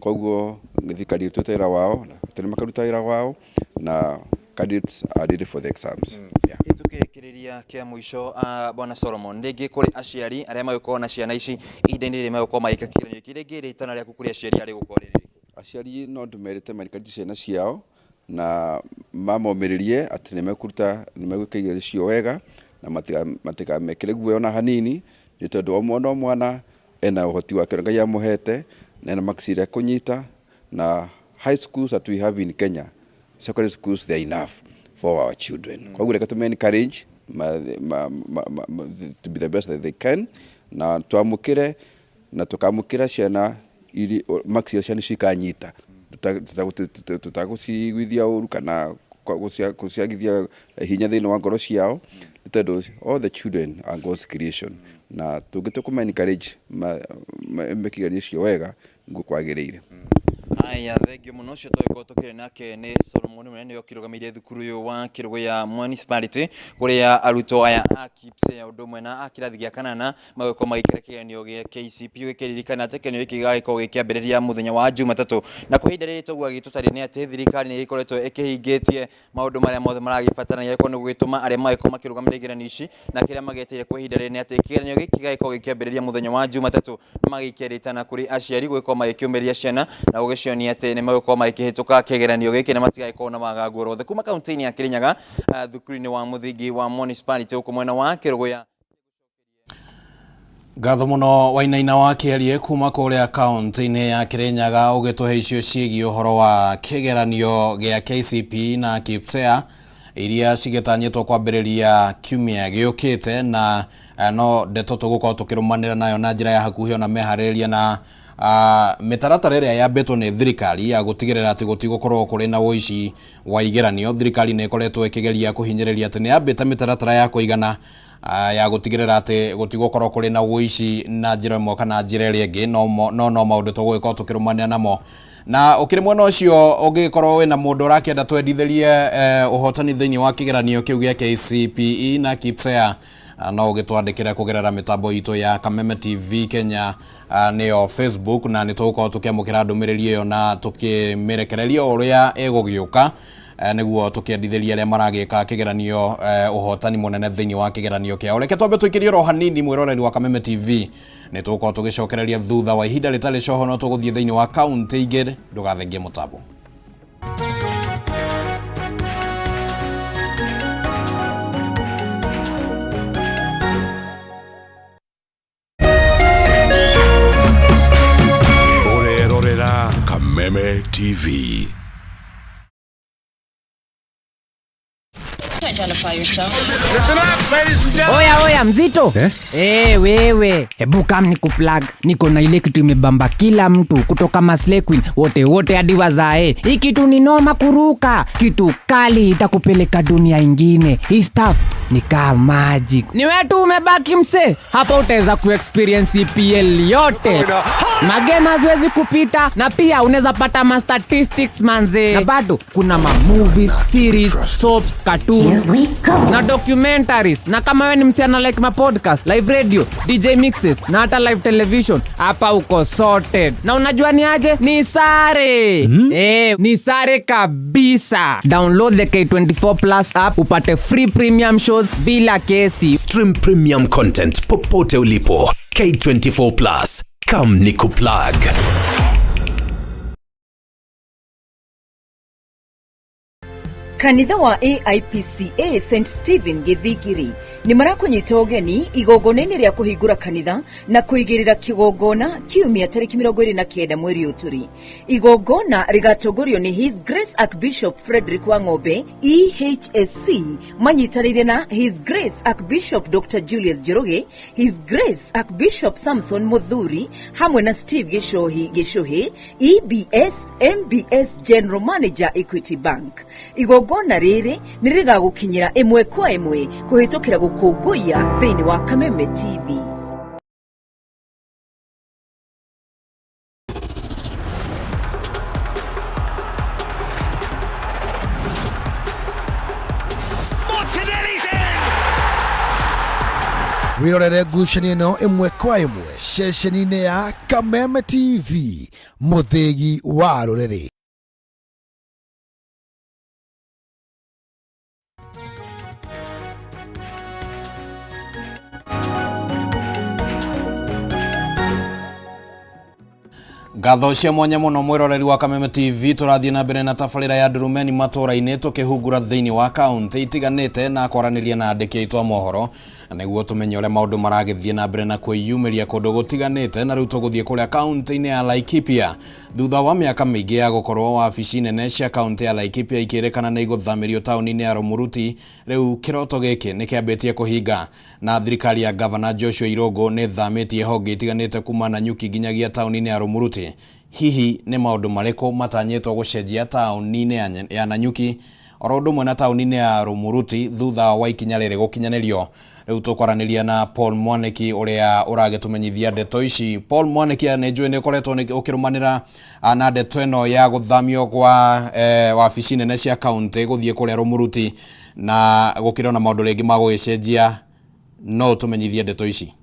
Koguo thirikari ĩrutĩte wĩra wao, tũrĩ makaruta wĩra wao, na candidates are ready for the exams. Tukĩrĩkĩrĩria kĩa mũico Bwana Solomon, rĩngĩ kũrĩ aciari arĩa magĩkorwo na ciana ici ihinda-inĩ rĩrĩ magĩkorwo magĩka kĩgeranio gĩkĩ, rĩngĩ rĩtana rĩaku kũrĩ aciari arĩ gũkorwo rĩrĩ? Aciari no ndũmerĩte marĩkanĩtie ciana ciao na mamomĩrĩrie atĩ nĩ megwĩka igeranio icio wega, na matikamekĩre guoya ona hanini, nĩ tondũ o mwana ena ũhoti wake Ngai amũhete, na ena marks iria kũnyita. Na high schools that we have in Kenya, secondary schools, they are enough for our children. Kwa hivyo reka encourage to be the best that they can, na tuamũkĩre na tukamũkĩra ciana ili marks ya ciana cikanyita, tutagũcigwithia ũru kana gũciagithia hinya thĩinĩ wa ngoro ciao, tondũ all the children are God's creation, na tũngĩtũkũma encourage mekĩgeranio icio wega ngũkwagĩrĩire. Aya, thengiũ mũno ũcio tũgĩkorwo tũkĩrĩ nake nĩ Solomon mũnene ũkĩrũgamĩrĩire thukuru ũyũ wa Kĩrũgũya Municipality, kũrĩa arutwo aya a KPSEA ũndũ ũmwe na a kĩrathi gĩa kanana magĩkorwo magĩikara kĩgeranio gĩa KCPE. Gĩkĩririkana atĩ kĩgeranio gĩkĩ gĩgagĩkorwo gĩkĩambĩrĩria mũthenya wa Jumatatu, na kwa ihinda rĩrĩ tũguo agĩtũtarĩria nĩ atĩ thirikari nĩ ĩgĩkoretwo ĩkĩhingĩtie maũndũ marĩa mothe maragĩbatarania gĩkorwo nĩ gũgĩtũma arĩa magĩkorwo makĩrũgamĩrĩra igeranio ici, na kĩrĩa magĩetereire kwa ihinda rĩrĩ nĩ atĩ kĩgeranio gĩkĩ gĩgagĩkorwo gĩkĩambĩrĩria mũthenya wa Jumatatu. Magĩkĩrĩtana kũrĩ aciari gũgĩkorwo magĩkĩũmĩrĩria ciana na gũgĩcionia atĩ nĩ magĩkorwo magĩkĩhĩtũka kĩgeranio gĩkĩ na matigagĩkorwo na wagagu o wothe. Kuma kaunti-inĩ ya Kirinyaga, thukuru-inĩ wa mũthingi wa municipality gũkũ mwena wa Kĩrũgũya. Ngatho muno Wainaina wa Kiarie kuma kuria kaunti-ini ya Kirinyaga ugituhe icio ciegi uhoro wa kigeranio gia KCPE na KPSEA iria cigitanyitwo kwambiriria kiumia giukite na no ndeto tugukorwo tukirumanira nayo na njira ya hakuhi ona meharĩrĩria na mitaratara ĩrĩa yambĩtwo nĩ thirikari ya gutigĩrĩra atĩ gũtigũkorwo kũrĩ na ũici wa igeranio. Thirikari nĩ ĩkoretwo ĩkĩgeria kũhinyĩrĩria atĩ nĩ yambĩte mĩtaratara ya kũigana ya gutigĩrĩra atĩ gũtigũkorwo kũrĩ na ũici na njĩra ĩmwe kana njĩra ĩrĩa ĩngĩ, no maũndũ tũgũgĩkorwo tũkĩrũmania namo. Na ũkĩrĩ mwena ũcio ũngĩkorwo wĩna mũndũ ũrakĩenda twendithĩrie ũhotani thĩinĩ wa kĩgeranio kĩu gĩa KCPE na KPSEA, no ũgĩtwandĩkĩre kũgerera mĩtambo itũ ya Kameme TV Kenya nĩyo Facebook, na nĩ tũgũkorwo tũkĩamũkĩra ndũmĩrĩri ĩyo na tũkĩmĩrekereria ũrĩa ĩgũgĩũka nĩguo tũkĩendithĩria arĩa maragĩka kĩgeranio ũhotani mũnene thĩinĩ wa kĩgeranio kĩao. Reke twambe tũikĩrie ro hanini mwĩroreri wa Kameme TV, nĩ tũgũkorwo tũgĩcokereria thutha wa ihinda rĩtarĩ coho, no tũgũthiĩ thĩinĩ wa kaunti ingĩ, ndũgathengie mũtambo. Kameme TV. Oya mzito wewe, hebu kam nikuplug. Niko na ile kitu imebamba kila mtu kutoka Maslay Queen wote hadi wazae. Hii kitu ni noma kuruka, kitu kali itakupeleka dunia ingine. Hii stuff ni kama magic. Ni wetu umebaki mse, hapa utaweza kuexperience EPL yote. Magame haziwezi kupita, na pia unaweza pata ma statistics manze. Na bado kuna ma movies, series, soaps, cartoons na documentaries. Na kama wewe ni msichana like ma podcast, live radio, DJ mixes na hata live television, hapa uko sorted. Na unajua ni aje? Ni sare. Ni sare kabisa. Download the K24 Plus app upate free premium shows bila kesi. Stream premium content popote ulipo. K24 Plus. Come nikuplug. Kanitha wa AIPCA St. Stephen Githigiri ni marakũnyita ũgeni igongona-inĩ rĩa kũhingũra kanitha na kũigĩrĩra kĩgongona kiumia tarĩki 29 mweri ũtũri. Igongona rĩgatongorio nĩ His Grace Archbishop Frederick Wang'ombe EHSC manyitanĩire na His Grace Archbishop Dr. Julius Njoroge, His Grace Archbishop Samson Muthuri hamwe na Steve Gishohi EBS MBS General Manager Equity Bank. Igongona rĩrĩ nĩ rĩgagũkinyĩra ĩmwe kwa ĩmwe kũhĩtũkĩra gũkũngũiya thĩinĩ wa Kameme TV. Wirorere ngucanio ĩno ĩmwe kwa ĩmwe ceceni-inĩ ya Kameme TV, mũthĩgi wa rũrĩrĩ. Ngatho cia mwanya muno mwiroreri wa Kameme TV, turathie na mbere na tabarĩra ya Ndurumeni Matuuraini tukihungura thĩinĩ wa kaunti itiganĩte na kwaranĩria na andĩki aitũ a mohoro nĩguo tumenye ũrĩa maũndũ maragĩthiĩ na mbere na kwĩyumĩria kũndũ gũtiganĩte. Na rĩu tũgũthiĩ kũrĩa kaunti-inĩ ya Laikipia thutha wa mĩaka mĩingĩ ya gũkorwo wabici nene cia kaunti ya Laikipia ikĩrĩkana nĩ igũthamĩrio taũni-inĩ ya Rumuruti, rĩu kĩroto gĩkĩ nĩ kĩambĩtie kũhinga, na thirikari ya Governor Joshua Irungu nĩ thamĩtie honge itiganĩte kuma Nanyuki nginyagia taũni-inĩ ya Rumuruti. Hihi nĩ maũndũ marĩkũ matanyĩtwo gũcenjia taũni-inĩ ya Nanyuki oro ũndũ ũmwe na taũni-inĩ ya Rumuruti thutha wa ikinya rĩrĩ gũkinyanĩrio? Rĩu tũkwaranĩria na Paul Mwaniki ũrĩa ũragĩtũmenyithia ndeto ici. Paul Mwaniki, nĩ njũĩ nĩ ũkoretwo ũkĩrũmanĩra na ndeto ĩno ya gũthamio kwa wabici nene cia kaunti gũthiĩ kũrĩa Rumuruti na gũkĩrĩ na maũndũ rĩngĩ ma gũgĩcenjia, no ũtũmenyithie ndeto ici?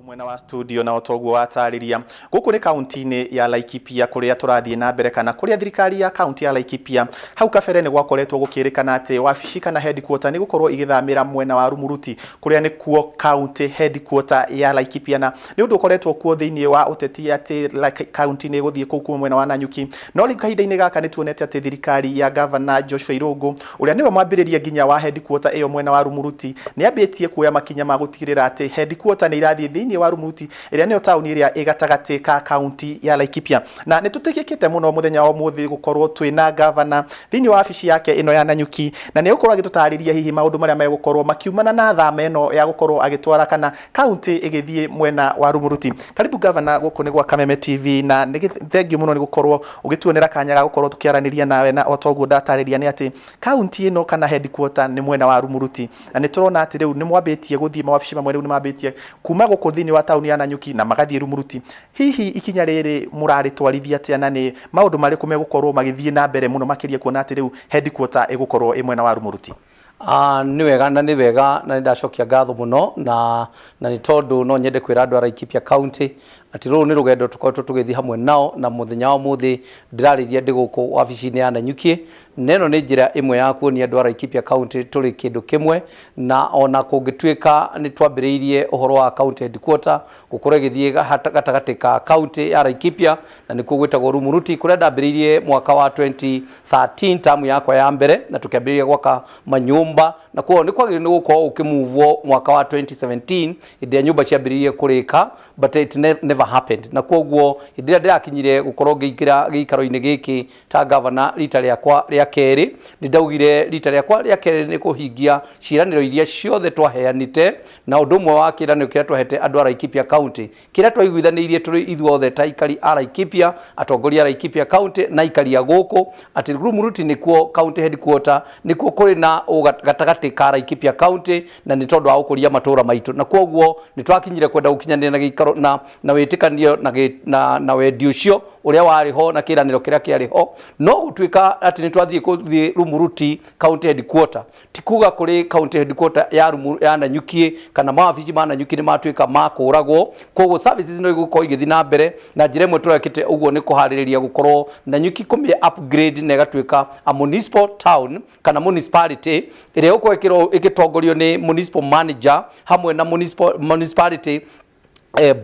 Mwena wa studio na otoguo watariria guku ni kaunti-ini ya Laikipia kuria turathie na mbere kana kuria thirikari ya kaunti ya Laikipia hau kabere ni gwakoretwo gukirikana ati wabici kana headquarter ni gukorwo igithamira mwena wa Rumuruti kuria ni kuo county headquarter ya Laikipia na ni undu ukoretwo kuo thiini wa uteti ati county ni guthie kuu mwena wa Nanyuki no kahinda-ini gaka ni tuonete ati thirikari ya governor Joshua Irungu uria niwe mwambiriria ginya wa headquarter iyo mwena wa Rumuruti ni ambitie kuoya makinya ma gutigirira ati headquarter ni irathie thiini wa Rumuruti iria niyo tauni iria igatagati ka county ya Laikipia na ni tutikikite muno muthenya wa muthi gukorwo twina governor thiini wa ofisi yake ino ya Nanyuki na ni gukorwo agitutariria hihi maundu maria megukorwo makiumana na thama ino ya gukorwo agitwara kana county igithie mwena wa Rumuruti. Karibu governor guku ni gwa Kameme TV na ni thengiu muno ni gukorwo ugituonera kanya ga gukorwo tukiaraniria nawe na otoguo ndatariria ni ati county ino kana headquarter ni mwena wa Rumuruti na ni turona ati riu ni mwambitie guthie mawabici mamwe riu ni mwambitie kuma guku thiini wa tauni ya Nanyuki na magathie Rumuruti. Hihi ikinya riri murari twarithia atia na ni maundu mariku megukorwo magithie na mbere muno makiria kuona ati riu headquarter igukorwo imwena wa Rumuruti? Ni wega na ni wega na ndacokia ngatho muno na ni tondu no nyende kwira andu a Laikipia county ati ruru ni rugendo tukoretwo tugithi hamwe nao na muthenya wa muthi ndirariria ndi guku wabici-ini ya Nanyuki neno ni njira imwe ya kuonia andu a Laikipia county turi kindu kimwe na ona kungituika ni twambiriirie uhoro wa county headquarter gukorwo githie gatagati ka county ya Laikipia na nikuo gwitagwo Rumuruti kuria ndambiriirie mwaka wa 2013 tamu yakwa ya mbere na tukiambiriria gwaka manyumba na kuo ni kwagire ni gukorwo ukimuvwo mwaka wa 2017 indi nyumba ciambiriirie kurika but it never happened na koguo indi ndirakinyire gukorwo ngiikira giikaro-ini giki ta governor rita riakwa ria keri ni ndaugire rita riakwa ria keri ni kuhingia ciraniro iria ciothe twaheanite na undu mwe wa kiraniro kiria twahete andu a Laikipia county kiria twaiguithaniirie turi ithuothe ta ikari a Laikipia atongoria a Laikipia county na ikari a guku ati Rumuruti ni kuo county headquarter ni kuo kuri na gatagati ka Laikipia county na ni tondu wa ukuria matura maitu na koguo ni twakinyire kwenda gukinyanira na giikaro na witikanio na wendi ucio uria wari ho na kiraniro kiria kiari ho no gutwika ati ni twathie kuthie Rumuruti county headquarter tikuga kuri county headquarter ya Nanyuki kana mawabici ma Nanyuki ni matwika makuragwo koguo services no igukorwo igithi na mbere na njira imwe turekete uguo ni kuhaririria gukorwo Nanyuki kumia upgrade na igatwika a municipal town kana municipality iria ukwekirwo igitongorio ni municipal manager hamwe na municipality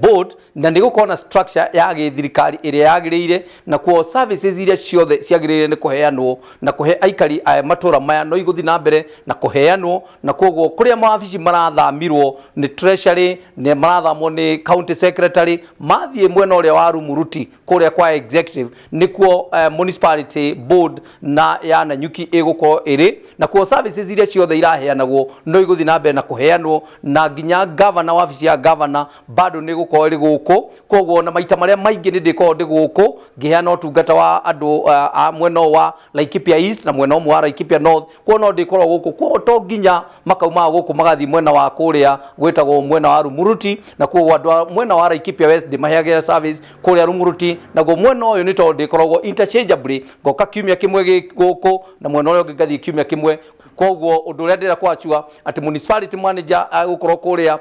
board na nigukorwo na structure ya githirikari iria yagiriire na kuo services iria ciothe ciagiriire ni kuheanwo na kuhe aikari matura maya no iguthi na mbere na kuheanwo na koguo kuria mawabici marathamirwo ni treasury ni marathamwo ni county secretary mathie mwena uria wa Rumuruti kuria kwa executive nikuo municipality board na ya Nanyuki igukorwo iri na kuo services iria ciothe iraheanagwo no iguthi na mbere na kuheanwo na ginya governor wabici ya governor bado ni gukorwo ri guku koguo na maita maria maingi ni ndikorwo ndi guku ngiheana utungata wa andu a mwena wa Laikipia East na mwena wa Laikipia North ko no ndikorwo guku ko to nginya makauma guku magathi mwena wa kuria gwitagwo mwena wa Rumuruti na koguo andu mwena wa Laikipia West ndimaheagira service kuria Rumuruti na go mwena uyu ni to ndikorwo interchangeably ngoka kiumia kimwe guku na mwena uyu ngigathi kiumia kimwe koguo undu uria ndira kwachua ati municipality manager agukorwo kuria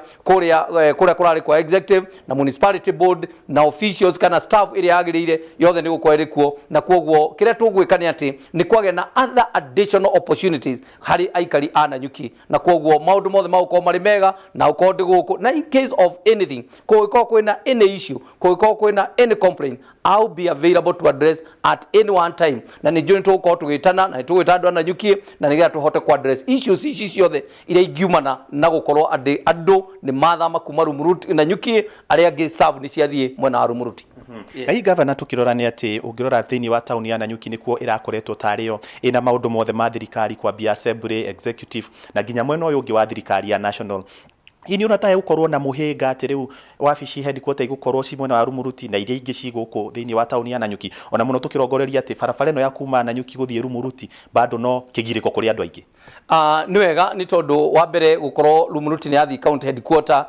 kurari kwa executive na municipality board na officials kana staff iria yagiriire yothe ni gukorwo iri kuo na koguo kiria tugwika ni ati ni kwage na other additional opportunities hari aikari a Nanyuki na koguo maundu mothe magukorwo mari mega na ukorwo ndi guku na in case of anything kugikorwo kwina any issue kugikorwo kwina any complaint I'll be available to address at any one time na ni njuri tugukorwo tugitana na tugita andu a Nanyuki na nigetha tuhote ku address issues ici ciothe iria ingiumana na gukorwo andu ni mathama kuma Rumuruti Nanyuki aria angi serve ni ciathie mwena wa Rumuruti. Ai governor tukirora ni ati ungirora thiini wa tauni ya Nanyuki nikuo irakoretwo tario ina maundu mothe ma thirikari kwa bia assembly executive na ginya mwena uyu ungi wa thirikari ya national ini unataye gukorwo na muhinga ati riu wabici headquarter igukorwo ci mwena wa Rumuruti na iria ingi ci guku thiini wa tauni ya Nanyuki ona muno tukirongoreria ati barabara ino ya kuma Nanyuki guthie Rumuruti bado no kigiriko kuri andu aingi ni wega ni tondu wa mbere gukorwo Rumuruti ni athi county headquarter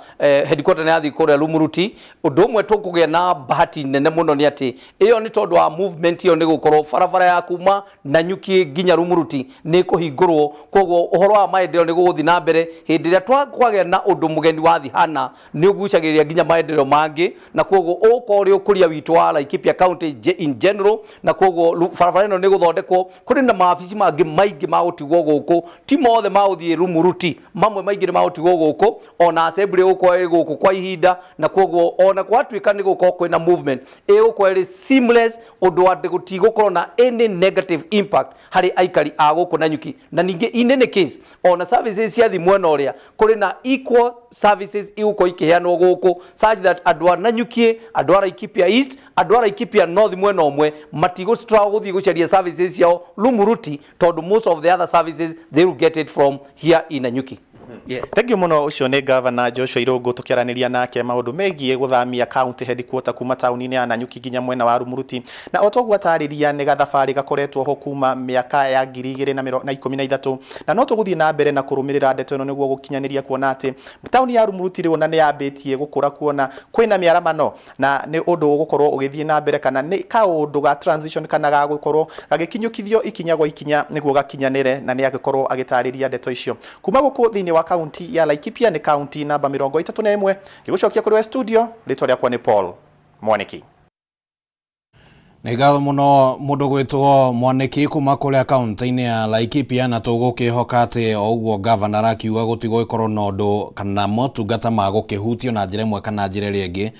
ni athi kuria Rumuruti undu umwe tukugia na bahati nene muno ni ati iyo ni tondu wa movement iyo ni gukorwo barabara ya kuma Nanyuki ginya Rumuruti ni kuhingurwo koguo uhoro wa maendeleo ni guguthi na mbere hindi ria twakwagea na undu mundu mugeni wathi hana ni ugucagiria nginya maendeleo mangi na koguo ukori ukuria witu wa Laikipia County in general na koguo barabara ino ni guthondekwo kuri na maabici mangi maingi ma utigwo guku ti mothe ma uthie rumuruti mamwe maingi ni ma utigwo guku ona assembly uko guku kwa ihinda na koguo ona gwatuika ni guko kwina movement uko iri seamless undu wa gutigwo na any negative impact hari aikari a guku na nyuki na ningi in any case ona services cia thimu eno ria kuri na equal services iguko ikiheanwo guku such that andwa na nyuki andwa Laikipia East andwa Laikipia North mwena omwe matigo struggle guthie gucaria services yao rumuruti tondu most of the other services they will get it from here in Nanyuki. Yes. Thank you muno ucio ni Governor Joshua Irungu tukiaraniria nake maundu megie guthamia county headquarter kuma tauni-ini ya Nanyuki nginya mwena wa Rumuruti na otogwa atariria ni gathabari gakoretwo ho kuma miaka ya 2013 na no tuguthie na mbere na kurumirira ndeto ino niguo gukinyaniria kuona ati tauni ya Rumuruti riu na ni yambitie gukura kuona kwina miaramano na ni undu ugukorwo ugithie na mbere kana ni kaundu ga transition kana ga gukorwo gagikinyukithio ikinya gwa ikinya niguo gakinyanire na ni agikorwo agitariria ndeto icio kuma guku thiini wa kaunti ya Laikipia ni kaunti namba 31 gigucokia kuri studio ritwa rĩakwa ni Paul Mwaniki. Nĩgatho mũno mũndũ gwĩtwo Mwaniki kuma kũrĩa kaunti-inĩ ya Laikipia na tũgũkĩhoka atĩ o ũguo governor akiuga gũtigũgĩkorwo na ũndũ kana motungata ma gũkĩhutio na njĩra ĩmwe kana njĩra ĩrĩa ĩngĩ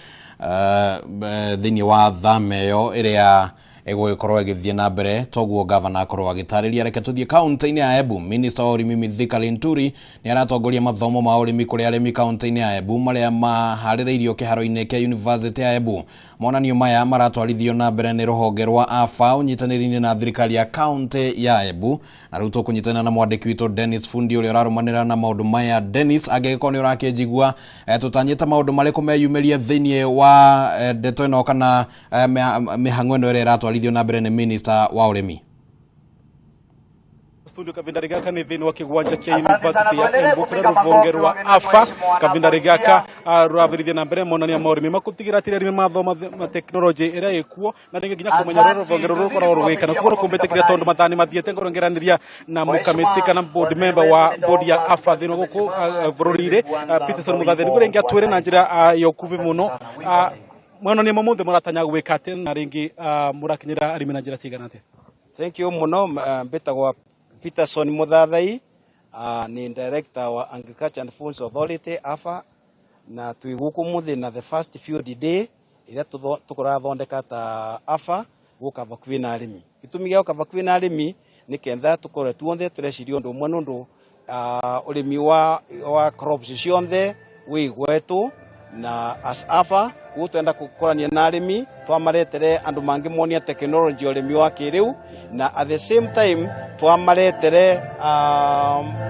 thĩinĩ wa thama ĩyo ĩrĩa egũgĩkorwo ĩgĩthiĩ na mbere toguo governor akorwo agĩtarĩria. Reke tũthiĩ kaunti-inĩ ya Embu. Minister wa ũrĩmi Mithika Linturi nĩ aratongoria mathomo ma ũrĩmi kũrĩ arĩmi kaunti-inĩ ya Embu marĩa maharĩrĩirio kĩharo-inĩ kĩa University ya Embu. Monanio maya maratwarithio na mbere nĩ rũhonge rwa AFA ũnyitanĩri-inĩ na thirikari ya kaunti ya Embu, na rĩu tũkũnyitana na mwandĩki witũ Dennis Fundi ũrĩa ũrarũmanĩrĩra na maũndũ maya. Dennis, angĩgĩkorwo nĩ ũrakĩnjigua tũtanyĩte maũndũ marĩkũ meyumĩria thĩinĩ wa ndeto ĩno kana mĩhang'o ĩno ĩrĩa ĩratwarithio na mbere nĩ minister wa ũrĩmi? Studio kabindari gaka ni thini wa kigwanja kia University ya Embu kuri ruvonge rwa AFA. Kabindari gaka rurabirithia na mbere monania ma ũrĩmi makutigira atĩ arĩmi mathoma ma technology ĩrĩa ĩkuo na nĩ nginya kũmenya ruvonge rũrũ rũkoragwo rũgĩkana kũgũrũ kũmbĩtĩkĩria tondũ mathani mathiĩte ngorongeranĩria na mũkamĩtĩ kana board member wa board ya AFA thĩinĩ gũkũ bũrũri-inĩ Peterson Mũthathĩ nĩguo rĩngĩ atwĩre na njĩra ya ũkuvi mũno monania mamothe mũratanya gwĩka atĩ na rĩngĩ mũrakinyĩra arĩmi na njĩra cigana atĩa? Thank you muno. Mbĩtagwo Peterson Mũthathĩ, ni director wa Agriculture and Foods Authority AFA, na twi gũkũ mũthĩ na the first field day ĩrĩa tũkũrathondeka ta AFA gũka vakuvi na arĩmi. Gĩtũmi gĩa gũka vakuvi na arĩmi nĩ ketha tũkorwo tuothe tũreciria ũndũ ũmwe nũndũ ũrĩmi wa crops cionthe wĩ gwetũ na as AFA gũtwenda gũkorania na arĩmi twamaretere andũ mangĩ monia technology ũrĩmi wa kĩrĩu na at the same time twamaretere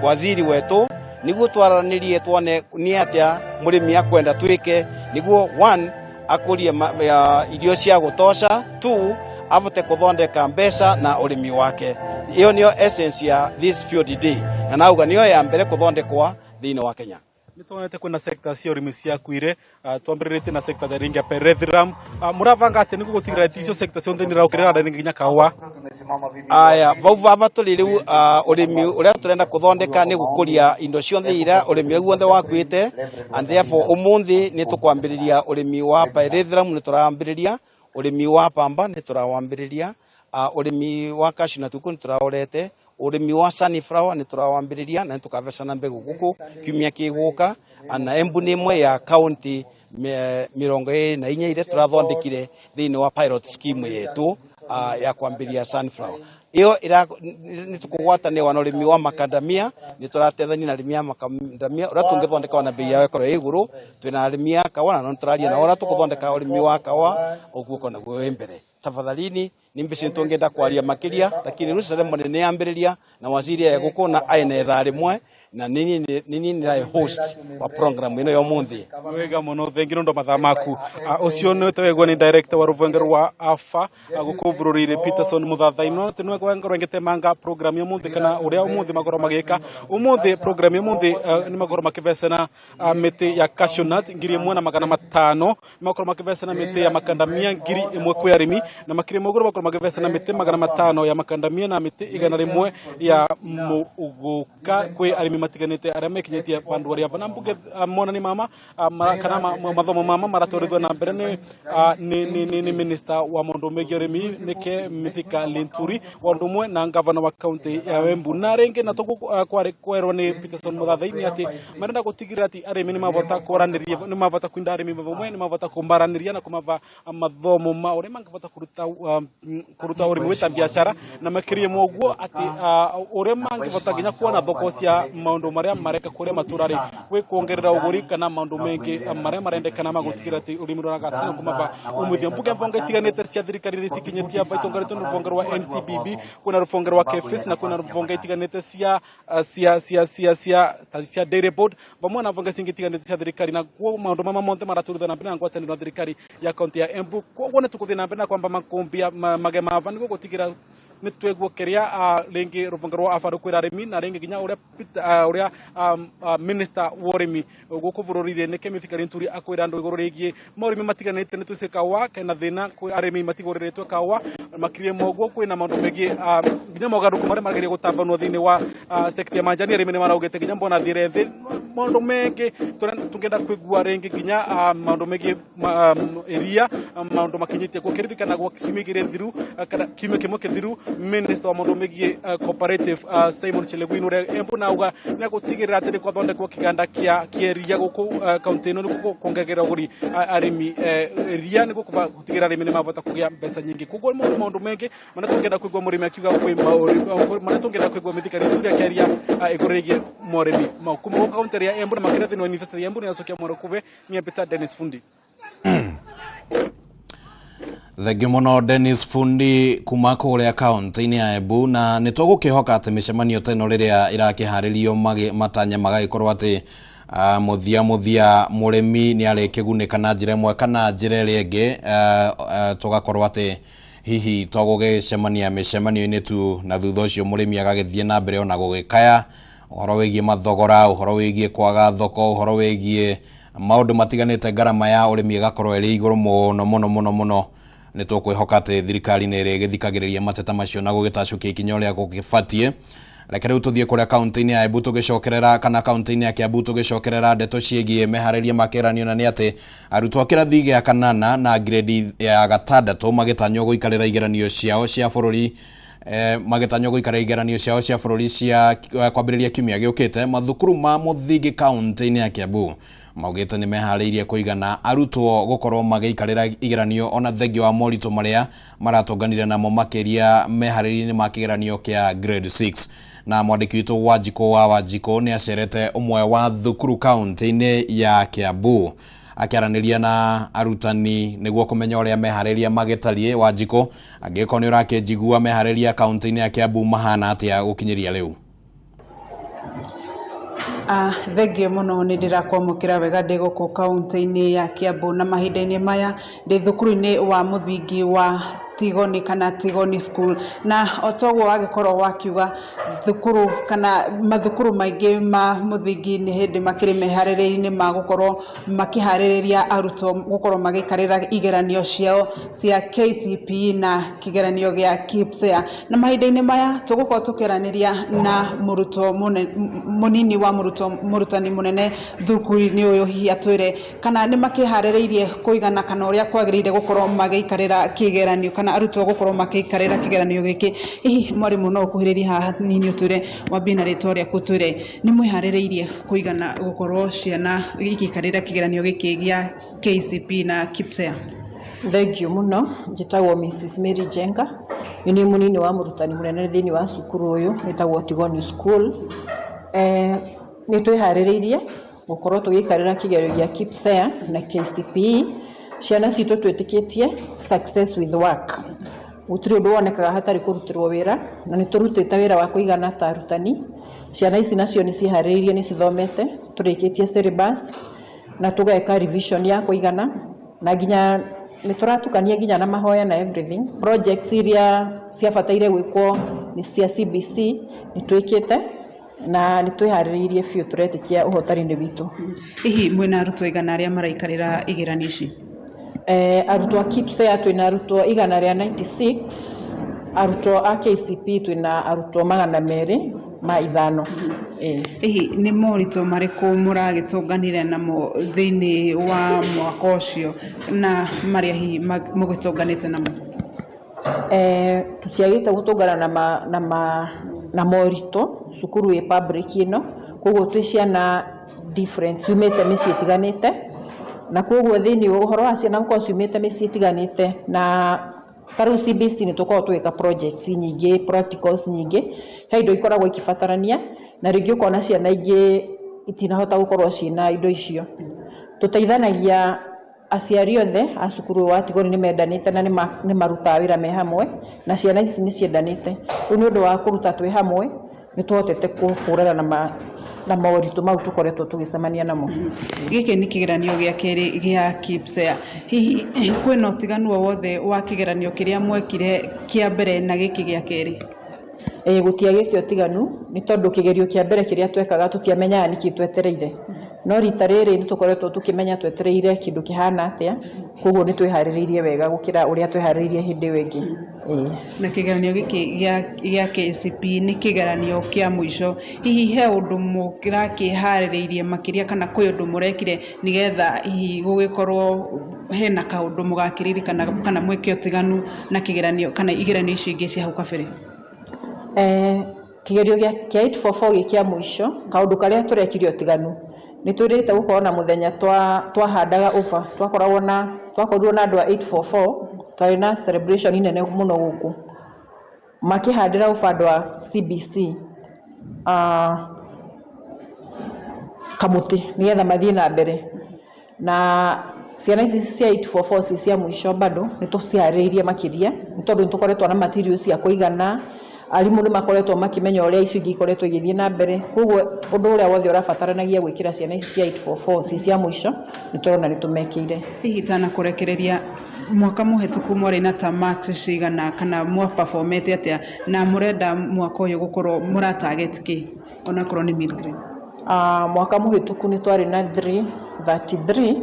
waziri wetu niguo twaranĩrie tuone nĩ atĩa mũrĩmi akwenda twĩke niguo one akũrie irio cia gũtosha, two avote kuthondeka mbeca na ũrĩmi wake. Iyo nĩyo essence ya this field day na nauga nĩyo ya mbere kuthondekwa thĩinĩ wa Kenya. Nĩtuonete kwĩna sector cia ũrĩmi ciakuire twambĩrĩrĩte na sector ya ringi ya Perethram mũravanga atĩ nĩguo gũtigĩrĩra atĩ icio sector cionthe nĩiraũkĩrĩra arĩmi nginya kahũa? Aya vauva tũrĩ rĩu ũrĩmi ũrĩa tũrenda kũthondeka nĩ gũkũria indo cionthe ira ũrĩmi guothe wakuĩte and therefore ũmũthĩ nĩ tũkwambĩrĩria ũrĩmi wa Perethram, nĩ tũrawambĩrĩria ũrĩmi wa pamba, nĩ tũrawambĩrĩria ũrĩmi wa cashew nut nĩ tũraorete, ũrĩmi wa sunflower nĩ tũrawambĩrĩria na tũkavecana mbegũ gũkũ kiumia kĩgũka. Na Embu nĩ ĩmwe ya county 24 iria tũrathondekire thĩinĩ wa pilot scheme yetu ya kwambĩrĩria sunflower. Iyo nĩ tũkũgwatanĩra na ũrĩmi wa macadamia, nĩ tũrateithania na arĩmi a macadamia ũrĩa tũngĩthondeka na bei yao ĩkorwo ĩ igũrũ. Twĩna arĩmi a kawa na no tũraria na ũrĩa tũgũthondeka ũrĩmi wa kawa ũguo kona guo mbere. Tafadhalini ni mbisi tungenda kwaria makiria lakini rusa ceremony ni ambiriria na waziri ya guko na aina etha rimwe na nini ni host wa program ino yo munthi. Wega muno thengi ndo mathaa maku ucio ni twegwo ni director wa ruvenge rwa AFA guko bũrũri-inĩ Peterson Mũthathĩ no tinwe kwengoro ngetemanga program yo munthi kana uria umuthi magoro magika umuthi program yo munthi ni magoro makivecana miti ya cashew nut 1,500 magoro makivecana miti ya macadamia 1,000 kwa arimi na makiri magoro magoro magivecana miti 500 ya macadamia na miti 100 ya muguka kwa arimi matiganite aria mekinyitie bandu aria bana mbuge monani mama kana mathomo mama maratorithwa na mbere ni minister wa maundu megie urimi nike Mithika Linturi wandumwe na gavana wa county ya Embu na renge na tuku kwerwa ni Peterson Muthathai ati marenda gutigirira ati arimi ni mavota kwaraniria ni mavota kwinda arimi bamwe ni mavota kumbaraniria na kumava mathomo ma uria mangivota kuruta urimi wita biashara na makirie moguo ati uria mangivota ginya kuona thoko cia maundu maria mareka kuria maturari gwe kuongerera uguri kana maundu mengi maria marendekana magutigirira ati urimi ruragacina kumava umuthia mbuge mvonga itiganite cia thirikari ri cikinyitia baitongaritwo ni rufonge rwa NCBB kuna rufonge rwa KFS na kuna rufonge itiganite cia dairy board bamwe na rufonge cingitiganite cia thirikari na kwa maundu mama monte maraturutha na mbere na ngwataniro thirikari ya kaunti ya Embu kwa ne tukuthina na mbere na kwamba makumbia magema avani gutigira nitwegwo keria lengi rufonge rwa afaru kwira arimi na lengi ginya uria minister worimi guku bururire ne Mithika Linturi akwira andu iguru rigie maurimi matiganite nitusika wa kana thina kwa arimi matiguriretwe kawa makirie moguo kwina maundu megie ginya mogaruku maria mageria gutambanwo thini wa sector ya manjani arimi ni maraugete ginya mbona thire thi maundu mengi tungenda kwigua rengi ginya maundu megie eria maundu makinyitie gukiririkana gwa kisumigire thiru kana kime kimwe kithiru minister wa maundu megie cooperative Simon Chelewin ure Embu nauga ni gutigirira ati kwa thonde kwa kiganda kia eria guku county ino ni kuongegera uguri arimi eria ni gutigirira arimi ni mavota kugia mbeca nyingi kugo maundu mengi mana tungenda kwigwa murimi akiuga kwi mana tungenda kwigwa Mithika Linturi akiaria igurigie murimi makumo county ya Embu na makirethi no university ya Embu ni asokia mwaro kuve ni Peter Dennis Fundi. Thengio muno Dennis Fundi kuma kuria kaunti-ini ya Embu na nitugukihoka ati micemanio teno riria irakiharirio matanya magagikorwo ati muthia murimi ni arikigunika na njira imwe kana njira iria ingi tugakorwo ati hihi tugugicemania micemanio-ini tu na thutha ucio murimi agagithie na mbere ona gugikaya uhoro wigie mathogora uhoro wigie kwaga thoko uhoro wigie maundu matiganite garama ya urimi igakorwo iri iguru muno ni tukwihoka ati thirikari ni iri githikagiriria mateta macio na gugitacukia ikinya uria gugibatie reke riu tuthie kuria kaunti-ini ya Embu tugicokerera kana kaunti-ini ya Kiambu tugicokerera ndeto ciegie mehariria makiranio na ni ati arutwo kirathi gia kanana na grade ya gatandatu magitanywo guikarira igeranio ciao cia bururi magitanywo guikarira igeranio ciao cia bururi cia kwambiriria kiumia giukite mathukuru ma muthingi kaunti-ini ya Kiambu maugite ni mehariirie kuigana arutwo gukorwo magiikarira igeranio ona thengio wa morito maria maratonganire namo makiria mehariirie ma kigeranio kia grade 6 na mwandiki witu Wanjiko ni acerete umwe wa thukuru kaunti-ini ya Kiambu akiaraniria na arutani niguo kumenya uria mehariria magitarie. Wanjiko agiko ni urakejigua mehariria kaunti-ini ya Kiambu mahana atia gukinyiria riu. Thengio muno ni ndirakwamukira wega ndi guku kaunti-ini ya Kiambu na mahinda-ini maya ndi thukuru-ini wa muthingi wa Tigoni kana Tigoni School na otogwo wagikorwo wakiuga thukuru kana mathukuru maingi ma muthingi ni hindi makiri meharĩrĩria-inĩ ma gukorwo makihariria arutwo gukorwo magikarira igeranio ciao cia KCPE na kigeranio gia KIPSEA na mahinda-ini maya tugukorwo tukiraniria na murutwo munini wa murutani munene thukuru-ini uyu hihi atwire kana ni makiharĩrĩirie kuigana kana uria kwagĩrĩire gukorwo magikarira kigeranio kana arutwo gukorwo makikarira kigeranio giki. Hihi mwarimu no kuhiriria haha nini utwire wambie na ritwa riaku utwire ni mwiharĩrĩirie kuigana gukorwo ciana ikikarira kigeranio giki gia KCPE na KIPSEA? Thengio muno, njitagwo Mrs Mary Jenga ni munini wa murutani munene thini wa cukuru uyu witagwo Tigoni School. Ni twiharĩrĩirie gukorwo tugikarira kigeranio gia KIPSEA na KCPE. Ciana citu twitikitie success with work. Gutiri undu wonekaga hatari kurutirwo wira na ni turutite wira wa kuigana ta arutani. Ciana ici nacio ni ciharĩrĩirie ni cithomete turikitie syllabus na tugeka revision ya kuigana na ginya ni turatukania ginya na mahoya na everything. Projects iria ciabataire gwikwo ni cia CBC ni twikite na ni twiharĩrĩirie biũ turetikia uhotani-ini witu. Hihi mwina arutwo igana aria maraikarira igeranio ici? Arutwo a KIPSEA twina arutwo igana ria 96, arutwo a KCPE twina arutwo 200 ma ithano. Hihi nĩ moritũ marĩkũ mũragĩtũnganire namo thĩinĩ wa mwaka ũcio na marĩa hihi mũgĩtũnganĩte namo? Tutiagĩte gũtũngana na moritũ cukuru ĩ public ĩno, koguo twĩ ciana different ciumĩte mĩciĩ ĩtiganĩte, na koguo thĩinĩ wa ũhoro wa ciana gũkorwo ciumĩte mĩciĩ ĩtiganĩte, na tarĩu CBC nĩ tũkoragwo tũgĩka projects nyingĩ, practicals nyingĩ, he indo ikoragwo ikibatarania na rĩngĩ ũkona ciana ingĩ itinahota gũkorwo ciĩna indo icio. Tũteithanagia aciari othe a cukuru wa Tigoni nĩ mendanĩte na nĩ marutaga wĩra me hamwe, na ciana ici nĩ ciendanĩte. Rĩu nĩ ũndũ wa kũruta twĩ hamwe nĩ tuhotete kũhũrana na moritũ mau tũkoretwo tũgĩcemania namo. Gĩkĩ nĩ kĩgeranio gĩa kerĩ gĩa KIPSEA. Hihi kwĩna ũtiganu o wothe wa kĩgeranio kĩrĩa mwekire kĩa mbere na gĩkĩ gĩa kerĩ? Gũtiagĩte ũtiganu nĩ tondũ kĩgerio kĩa mbere kĩrĩa twekaga tũtiamenyaga nĩkĩ twetereire, no rita rĩrĩ nĩ tũkoretwo tũkĩmenya twetereire kĩndũ kĩhana atĩa, koguo nĩ twĩharĩrĩirie wega gũkĩra ũrĩa twĩharĩrĩirie hĩndĩ ĩyo ĩngĩ. Na kĩgeranio gĩkĩ gĩa KCPE nĩ kĩgeranio kĩa mũico, hihi he ũndũ mũrakĩharĩrĩirie makĩria kana kwĩ ũndũ mũrekire nĩgetha hihi gũgĩkorwo hena kaũndũ mũgakĩririkana kana mwĩke ũtiganu na kĩgeranio kana igeranio icio ingĩ cia hau kabere? Kĩgerio kĩa 844 gĩkĩa mũico, kaũndũ karĩa tũrekire ũtiganu nĩ twĩrĩte gũkorwo na mũthenya twahandaga uba, twakorirwo na andũ a 844 twarĩ na celebration nene mũno gũkũ makĩhandĩra uba andũ a CBC kamũtĩ nĩgetha mathiĩ na mbere, na ciana ici cia 844 cia mũico bado nĩ tũciharĩrĩirie makĩria nĩ tondũ nĩ tũkoretwo na materials cia kũigana, arimũ nĩ makoretwo makĩmenya ũrĩa icio ingĩ ikoretwo igĩthiĩ na mbere, koguo ũndũ ũrĩa wothe ũrabataranagia gwĩkĩra ciana ici cia 844 cia mũico nĩ tũrona nĩ tũmekĩire. Hihi tana kũrekereria mwaka mũhetũku mwarĩ na ta marks cigana kana mwa-performete atĩa na mũrenda mwaka ũyũ gũkorwo mũra-target kĩ onakorwo nĩ mid grade? Mwaka mũhetũku nĩ twarĩ na 333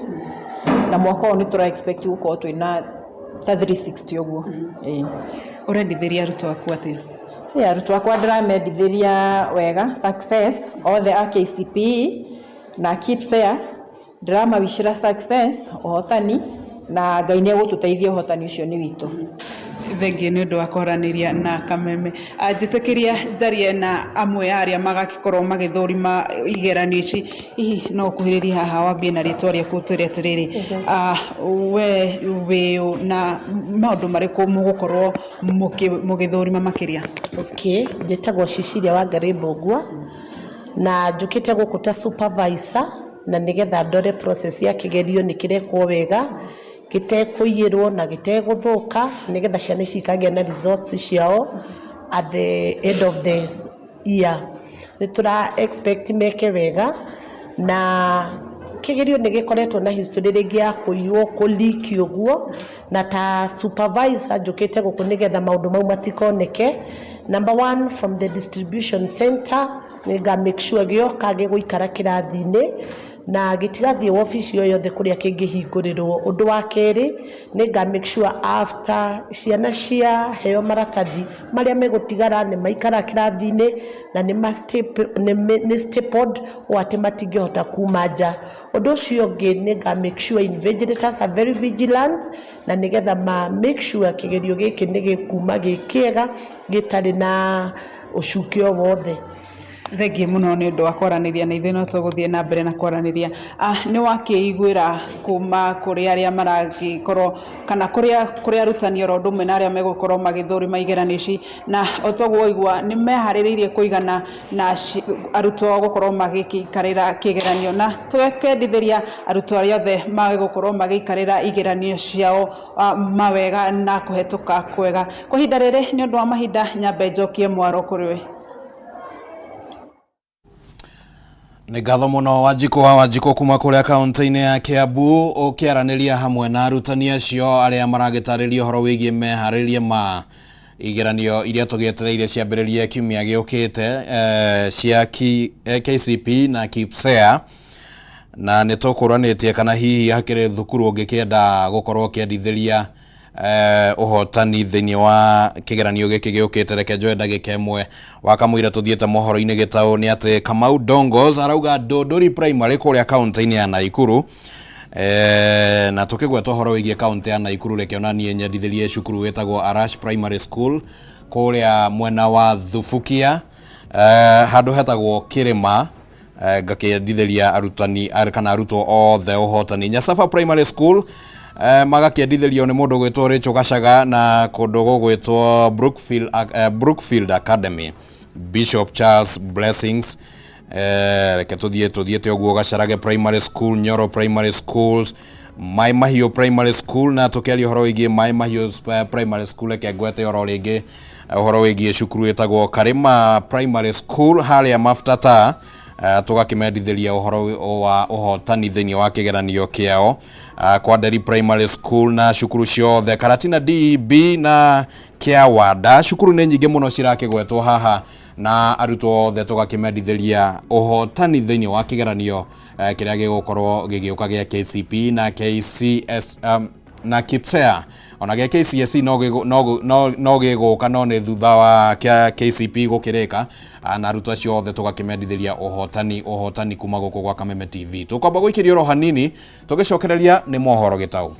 na mwaka ũyũ nĩ tũra-expect gũkorwo twĩna ta 360 ũguo. Ũrendithĩria arutwo aku atĩa? Arutwo akwa ndĩramendithĩria wega success othe a KCPE na KIPSEA, ndĩramawicĩra success, ũhotani, na Ngai nĩ egũtũteithia ũhotani ũcio nĩ witũ. Thengiũ nĩ ũndũ wa kwaranĩria na Kameme. Njĩtĩkĩria njarie na amwe arĩa magagĩkorwo magĩthũrima igeranio ici, hihi no ũkuhĩrĩrie haha wambie na rĩtwa rĩaku ũtwĩre atĩrĩrĩ, we wĩ na maũndũ marĩkũ mũgũkorwo mũgĩthũrima makĩria? Njĩtagwo Cicilia Wangari Mbũngua na njũkĩte gũkũ ta supervisor, na nĩgetha ndore process ya kĩgerio nĩ kĩrekwo wega, gĩtekũiyĩrwo na gĩtegũthũka, nĩgetha ciana ici ikagĩa na results ciao at the end of the year. Nĩ tũra expect meke wega, na kĩgerio nĩ gĩkoretwo na history rĩngĩ ya kũiywo, kũleak ũguo, na ta supervisor njũkĩte gũkũ nĩgetha maũndũ mau matikoneke. Number one, from the distribution center nĩnga make sure gĩoka gĩgũikara kĩrathi-inĩ na gĩtigathiĩ wabici o yothe kũrĩa kĩngĩhingũrĩrwo. Ũndũ wa kerĩ, nĩnga make sure after ciana cia heo maratathi marĩa megũtigara nĩ maikara kĩrathi-inĩ na nĩ stapled o atĩ matingĩhota kuma nja. Ũndũ ũcio ũngĩ, nĩnga make sure invigilators are very vigilant na nĩgetha make sure kĩgerio gĩkĩ nĩ gĩkuma gĩ kĩega gĩtarĩ na ũcuke o wothe. Thengiũ mũno nĩ ũndũ wa kwaranĩria na ithuĩ no tũgũthiĩ na mbere na kwaranĩria. Nĩ wakĩiguĩra kuma kũrĩ arĩa maragĩkorwo kana kũrĩ arutani oro ũndũ ũmwe na arĩa megũkorwo magĩthũrima igeranio ici, na o toguo waigua nĩ meharĩrĩirie kũigana na arutwo gũkorwo magĩikarĩra kĩgeranio, na tũgakĩendithĩria arutwo arĩa othe magũkorwo magĩikarĩra igeranio ciao mawega na kũhetũka kwega. Kwa ihinda rĩrĩ nĩ ũndũ wa mahinda, nyambe njokie mwaro kũrĩ we. Nĩ ngatho mũno Wanjikũ kuma kũrĩa kaunti-inĩ ya Kiambu ũkĩaranĩria hamwe na arutani acio arĩa maragĩtarĩria ũhoro wĩgiĩ meharĩrĩria ma igeranio iria tũgĩetereire ciambĩrĩrie kiumia gĩũkĩte cia KCPE na KIPSEA, na nĩ tũkũranĩtie kana hihi hakĩrĩ thukuru ũngĩkĩenda gũkorwo ũkĩendithĩria uhotani thiini wa kigeranio giki giukite reke njoe ndagika imwe wakamwira tuthiete mohoro-ini gitau ni ati Kamau Dongos arauga Ndunduri primary kuria kaunti-ini ya Naikuru na tukigweta horo wigie kaunti ya Naikuru reke onanie nyendithirie cukuru wetagwo Arash Primary School kuria mwena wa Thufukia handu hetagwo Kirima ngakiendithiria arutani kana arutwo othe uhotani. Nyasafa Primary School magakiendithirio ni mundu gwitwo Rachel Gacaga na kundu gugwitwo Brookfield Academy. Bishop Charles Blessings reke tuthiete oguo Gacarage Primary School, Nyoro Primary Schools, Mai Mahiũ Primary School na tukiaria horo wigie Mai Mahiũ Primary School reke ngwete horo ringi horo wigie cukuru wetagwo Karima Primary School haria Maftata tugakimendithiria uhoro wa uhotani thiini wa kigeranio kiao kwa Nderi Primary School na cukuru ciothe Karatina DB na Kiawada. Cukuru ni nyingi muno cirakigwetwo haha na arutwo othe tugakimendithiria uhotani thiini wa kigeranio kiria gigukorwo gigiuka gia KCPE na KCS na KPSEA ona gia KCSE no giguka no ni thutha wa KCPE gukirika na arutwo acio othe tugakimendithiria uhotani kuma guku gwa Kameme TV. Tukwamba guikiria ro hanini tugicokereria ni mohoro gitau.